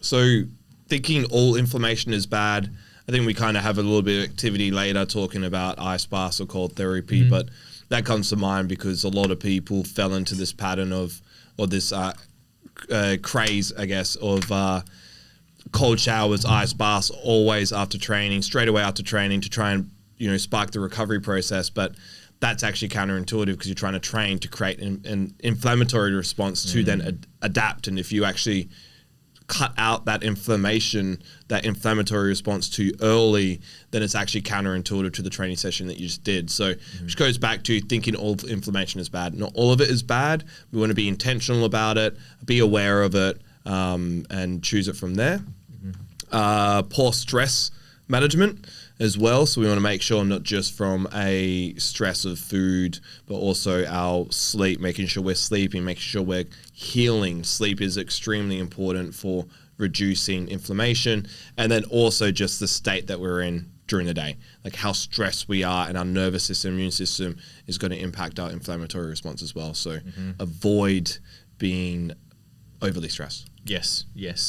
So thinking all inflammation is bad, I think we kind of have a little bit of activity later talking about ice baths or cold therapy, but that comes to mind because a lot of people fell into this pattern of, or this craze, I guess, of cold showers, ice baths, always after training, straight away after training, to try and spark the recovery process. But that's actually counterintuitive, because you're trying to train to create an inflammatory response to then adapt. And if you actually cut out that inflammation, that inflammatory response too early, then it's actually counterintuitive to the training session that you just did. So which goes back to thinking all inflammation is bad. Not all of it is bad. We want to be intentional about it, be aware of it, and choose it from there. Poor stress management as well. So we want to make sure, not just from a stress of food, but also our sleep, making sure we're sleeping, making sure we're healing. Sleep is extremely important for reducing inflammation, and then also just the state that we're in during the day, like how stressed we are, and our nervous system, immune system is going to impact our inflammatory response as well. So avoid being overly stressed. Yes,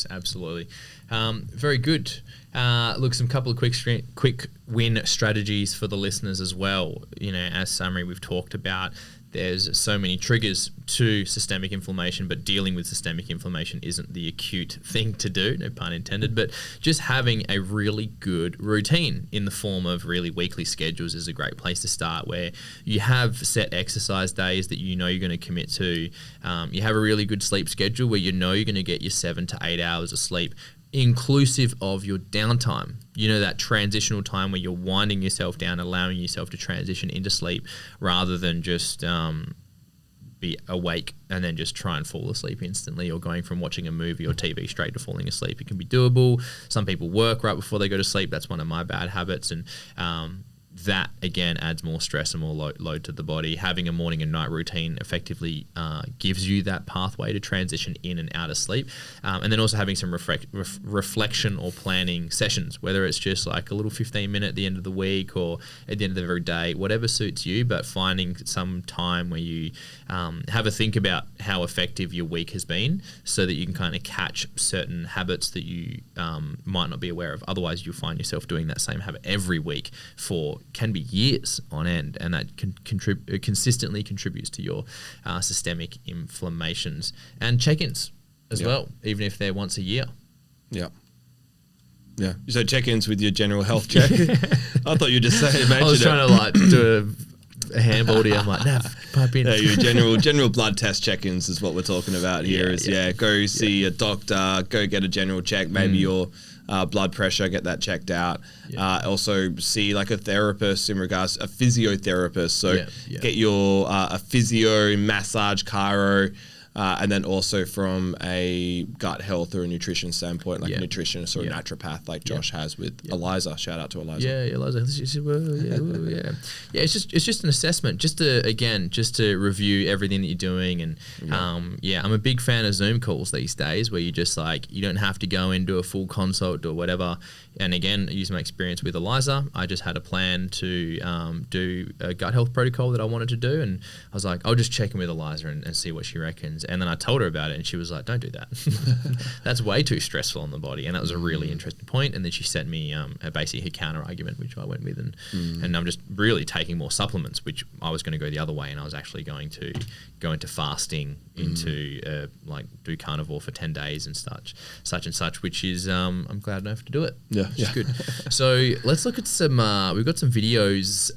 absolutely. Very good. Look, some couple of quick win strategies for the listeners as well. You know, as summary, we've talked about there's so many triggers to systemic inflammation, but dealing with systemic inflammation isn't the acute thing to do, no pun intended, but just having a really good routine in the form of really weekly schedules is a great place to start, where you have set exercise days that you know you're going to commit to. You have a really good sleep schedule where you know you're going to get your 7 to 8 hours of sleep, inclusive of your downtime. You know, that transitional time where you're winding yourself down, allowing yourself to transition into sleep rather than just be awake and then just try and fall asleep instantly, or going from watching a movie or TV straight to falling asleep. It can be doable. Some people work right before they go to sleep. That's one of my bad habits. And that, again, adds more stress and more load to the body. Having a morning and night routine effectively gives you that pathway to transition in and out of sleep. And then also having some reflection or planning sessions, whether it's just like a little 15-minute at the end of the week or at the end of every day, whatever suits you, but finding some time where you have a think about how effective your week has been, so that you can kind of catch certain habits that you might not be aware of. Otherwise, you'll find yourself doing that same habit every week for can be years on end, and that consistently contributes to your systemic inflammations. And check-ins as well, even if they're once a year. Yeah. So check-ins with your general health check. I thought you just say. I was trying to like do a handball to you. I'm like, pipe in. Yeah, your general blood test check-ins is what we're talking about here. Go see a doctor, go get a general check, maybe your blood pressure, get that checked out. Also see like a therapist a physiotherapist. So get your a physio, massage, chiro, and then also from a gut health or a nutrition standpoint, like a nutritionist or a naturopath, like Josh has with Eliza. Shout out to Eliza. Yeah, Eliza. It's just an assessment, just to review everything that you're doing. And I'm a big fan of Zoom calls these days, where you just like, you don't have to go into a full consult or whatever. And again, I use my experience with Eliza. I just had a plan to do a gut health protocol that I wanted to do, and I was like, I'll just check in with Eliza and see what she reckons. And then I told her about it, and she was like, don't do that. That's way too stressful on the body. And that was a really interesting point. And then she sent me basically her counter argument, which I went with, and I'm just really taking more supplements, which I was going to go the other way, and I was actually going to go into fasting, into like do carnivore for 10 days and such, which is I'm glad I don't have to do it. Which is good. So let's look at some we've got some videos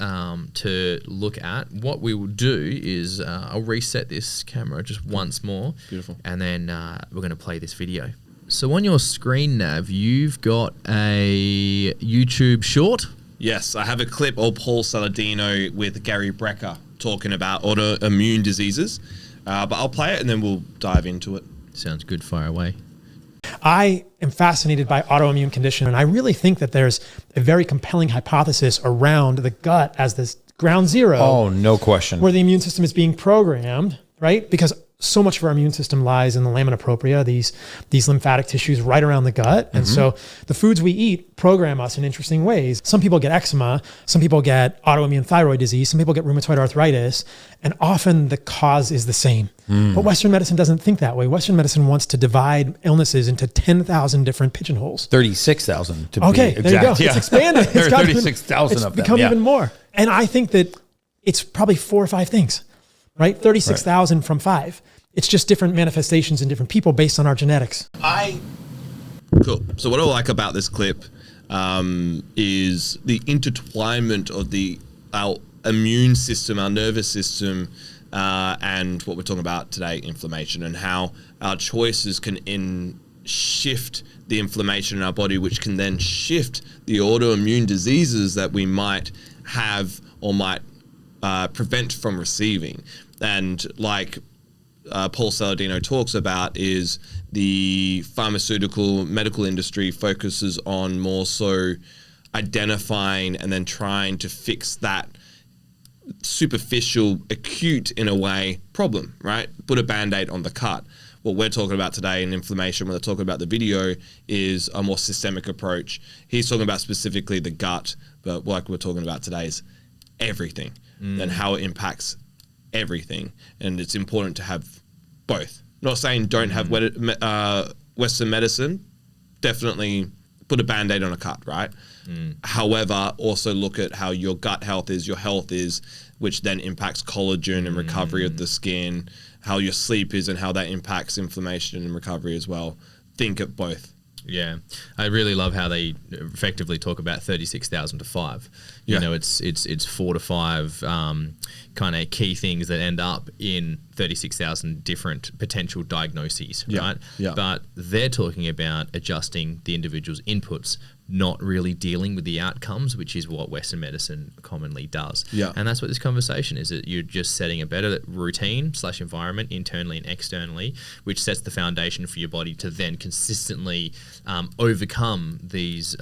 to look at. What we will do is I'll reset this camera just once more. Beautiful. And then we're going to play this video. So on your screen, Nav, you've got a YouTube short. Yes, I have a clip of Paul Saladino with Gary Brecker talking about autoimmune diseases, but I'll play it and then we'll dive into it. Sounds good. Fire away. I am fascinated by autoimmune condition, and I really think that there's a very compelling hypothesis around the gut as this ground zero. Oh, no question. Where the immune system is being programmed, right? Because so much of our immune system lies in the lamina propria, these lymphatic tissues right around the gut. And so the foods we eat program us in interesting ways. Some people get eczema, some people get autoimmune thyroid disease, some people get rheumatoid arthritis, and often the cause is the same. But Western medicine doesn't think that way. Western medicine wants to divide illnesses into 10,000 different pigeonholes. 36,000 to be exact. There you go. Yeah. It's expanded. There are 36,000 of them. It's become even more. And I think that it's probably 4 or 5 things, right? 36,000 from 5. It's just different manifestations in different people based on our genetics. Cool. So what I like about this clip is the intertwinement of our immune system, our nervous system, and what we're talking about today, inflammation, and how our choices can shift the inflammation in our body, which can then shift the autoimmune diseases that we might have or might prevent from receiving. And like Paul Saladino talks about, is the pharmaceutical medical industry focuses on more so identifying and then trying to fix that superficial, acute in a way problem, right? Put a Band-Aid on the cut. what we're talking about today in inflammation, when they're talking about the video, is a more systemic approach. He's talking about specifically the gut, but like we're talking about today is everything and how it impacts everything. And it's important to have both. Not saying don't have Western medicine. Definitely put a Band-Aid on a cut, right? However, also look at how your gut health is, your health is, which then impacts collagen and recovery of the skin, how your sleep is and how that impacts inflammation and recovery as well. Think of both. Yeah, I really love how they effectively talk about 36,000 to 5. You know, it's 4 to 5 kind of key things that end up in 36,000 different potential diagnoses, right? Yeah. But they're talking about adjusting the individual's inputs, not really dealing with the outcomes, which is what Western medicine commonly does. Yeah. And that's what this conversation is, that you're just setting a better routine / environment internally and externally, which sets the foundation for your body to then consistently overcome these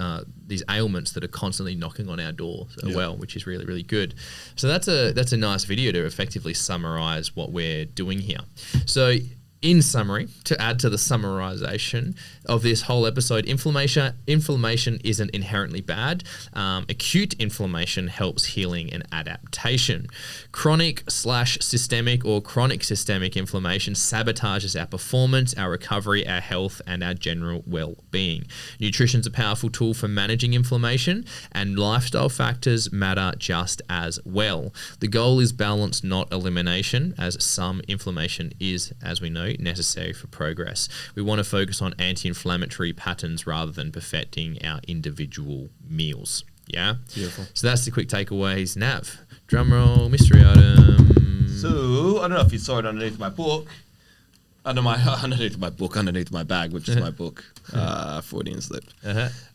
ailments that are constantly knocking on our door as well, which is really, really good. So that's a nice video to effectively summarize what we're doing here. So in summary, to add to the summarization of this whole episode, inflammation isn't inherently bad. Acute inflammation helps healing and adaptation. Chronic / systemic or chronic systemic inflammation sabotages our performance, our recovery, our health, and our general well-being. Nutrition's a powerful tool for managing inflammation, and lifestyle factors matter just as well. The goal is balance, not elimination, as some inflammation is, as we know, necessary for progress. We want to focus on anti-inflammatory patterns rather than perfecting our individual meals. Yeah? Beautiful. So that's the quick takeaways. Nav, drumroll, mystery item. So, I don't know if you saw it underneath my book. Underneath my bag, which is my book, Freudian slip.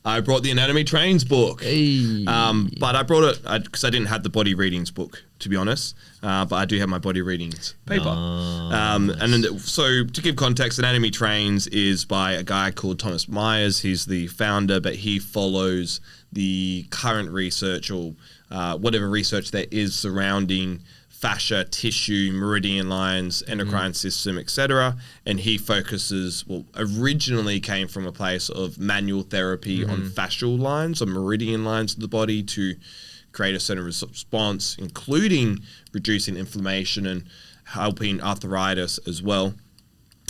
I brought the Anatomy Trains book. Hey. But I brought it because I didn't have the body readings book, to be honest. But I do have my body readings paper. Nice. And then, so to give context, Anatomy Trains is by a guy called Thomas Myers. He's the founder, but he follows the current research or whatever research there is surrounding fascia, tissue, meridian lines, endocrine system, etc. And he focuses, originally came from a place of manual therapy on fascial lines, or meridian lines of the body to create a certain response, including reducing inflammation and helping arthritis as well.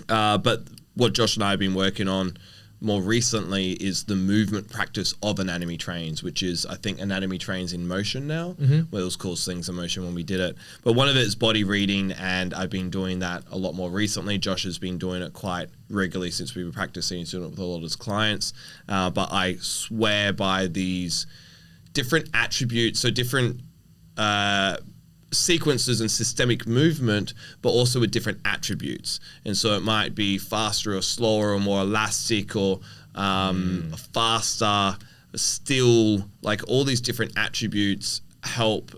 But what Josh and I have been working on more recently is the movement practice of Anatomy Trains, which is, I think, Anatomy Trains in Motion now. Well, it was called Slings in Motion when we did it. But one of it is body reading, and I've been doing that a lot more recently. Josh has been doing it quite regularly since we were practicing. He's doing it with a lot of his clients. But I swear by these different attributes, so different sequences and systemic movement, but also with different attributes. And so it might be faster or slower or more elastic or faster, still, like all these different attributes help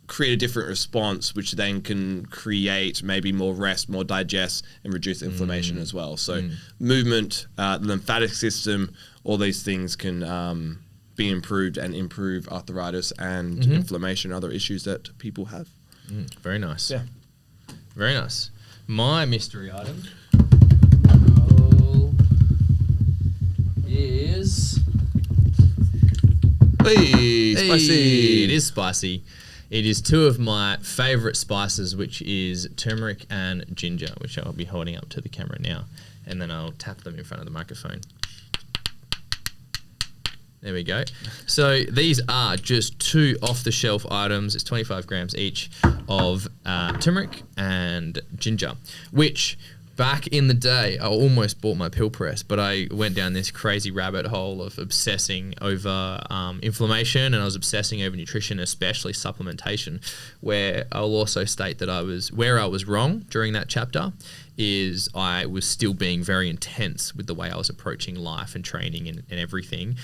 create a different response, which then can create maybe more rest, more digest, and reduce inflammation as well. So movement, the lymphatic system, all these things can be improved and improve arthritis and inflammation, other issues that people have. Very nice. Yeah. Very nice. My mystery item is... Hey, spicy. It is spicy. It is two of my favorite spices, which is turmeric and ginger, which I'll be holding up to the camera now. And then I'll tap them in front of the microphone. There we go. So these are just two off-the-shelf items. It's 25 grams each of turmeric and ginger, which back in the day, I almost bought my pill press, but I went down this crazy rabbit hole of obsessing over inflammation, and I was obsessing over nutrition, especially supplementation, where I'll also state that I was wrong during that chapter is I was still being very intense with the way I was approaching life and training and everything.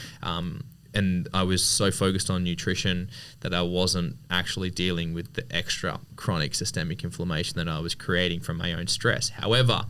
And I was so focused on nutrition that I wasn't actually dealing with the extra chronic systemic inflammation that I was creating from my own stress. However,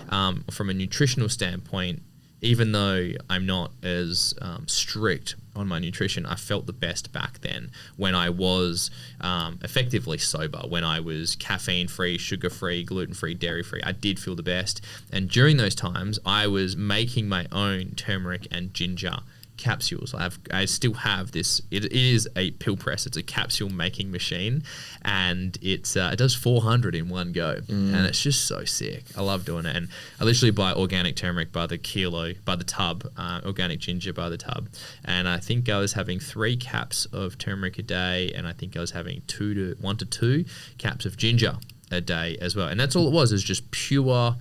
from a nutritional standpoint, even though I'm not as strict on my nutrition, I felt the best back then when I was effectively sober, when I was caffeine-free, sugar-free, gluten-free, dairy-free. I did feel the best. And during those times, I was making my own turmeric and ginger capsules. I still have this. It is a pill press. It's a capsule making machine, and it does 400 in one go, and it's just so sick. I love doing it, and I literally buy organic turmeric by the kilo, by the tub, organic ginger by the tub, and I think I was having 3 caps of turmeric a day, and I think I was having 1 to 2 caps of ginger a day as well, and that's all it was. Is just pure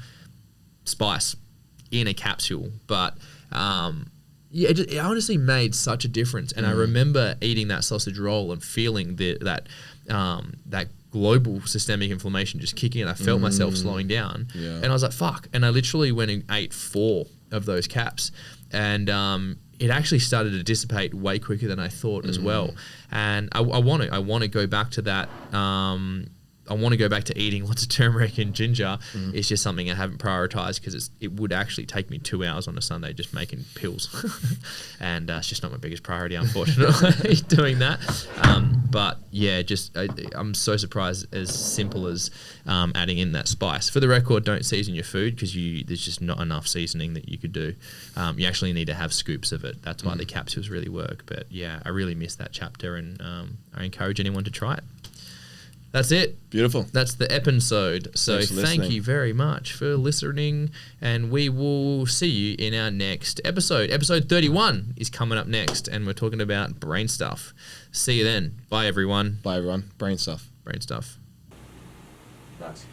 spice in a capsule, but yeah, it honestly made such a difference. And I remember eating that sausage roll and feeling that global systemic inflammation just kicking in. I felt myself slowing down. Yeah. And I was like, fuck. And I literally went and ate 4 of those caps. And it actually started to dissipate way quicker than I thought as well. And I want to go back to that. I want to go back to eating lots of turmeric and ginger. It's just something I haven't prioritized because it would actually take me 2 hours on a Sunday just making pills. And it's just not my biggest priority, unfortunately, doing that. But yeah, I'm so surprised as simple as adding in that spice. For the record, don't season your food because there's just not enough seasoning that you could do. You actually need to have scoops of it. That's why the capsules really work. But yeah, I really miss that chapter, and I encourage anyone to try it. That's it. Beautiful. That's the episode. So thank you very much for listening, and we will see you in our next episode. Episode 31 is coming up next, and we're talking about brain stuff. See you then. Bye, everyone. Bye, everyone. Brain stuff. Brain stuff. Nice.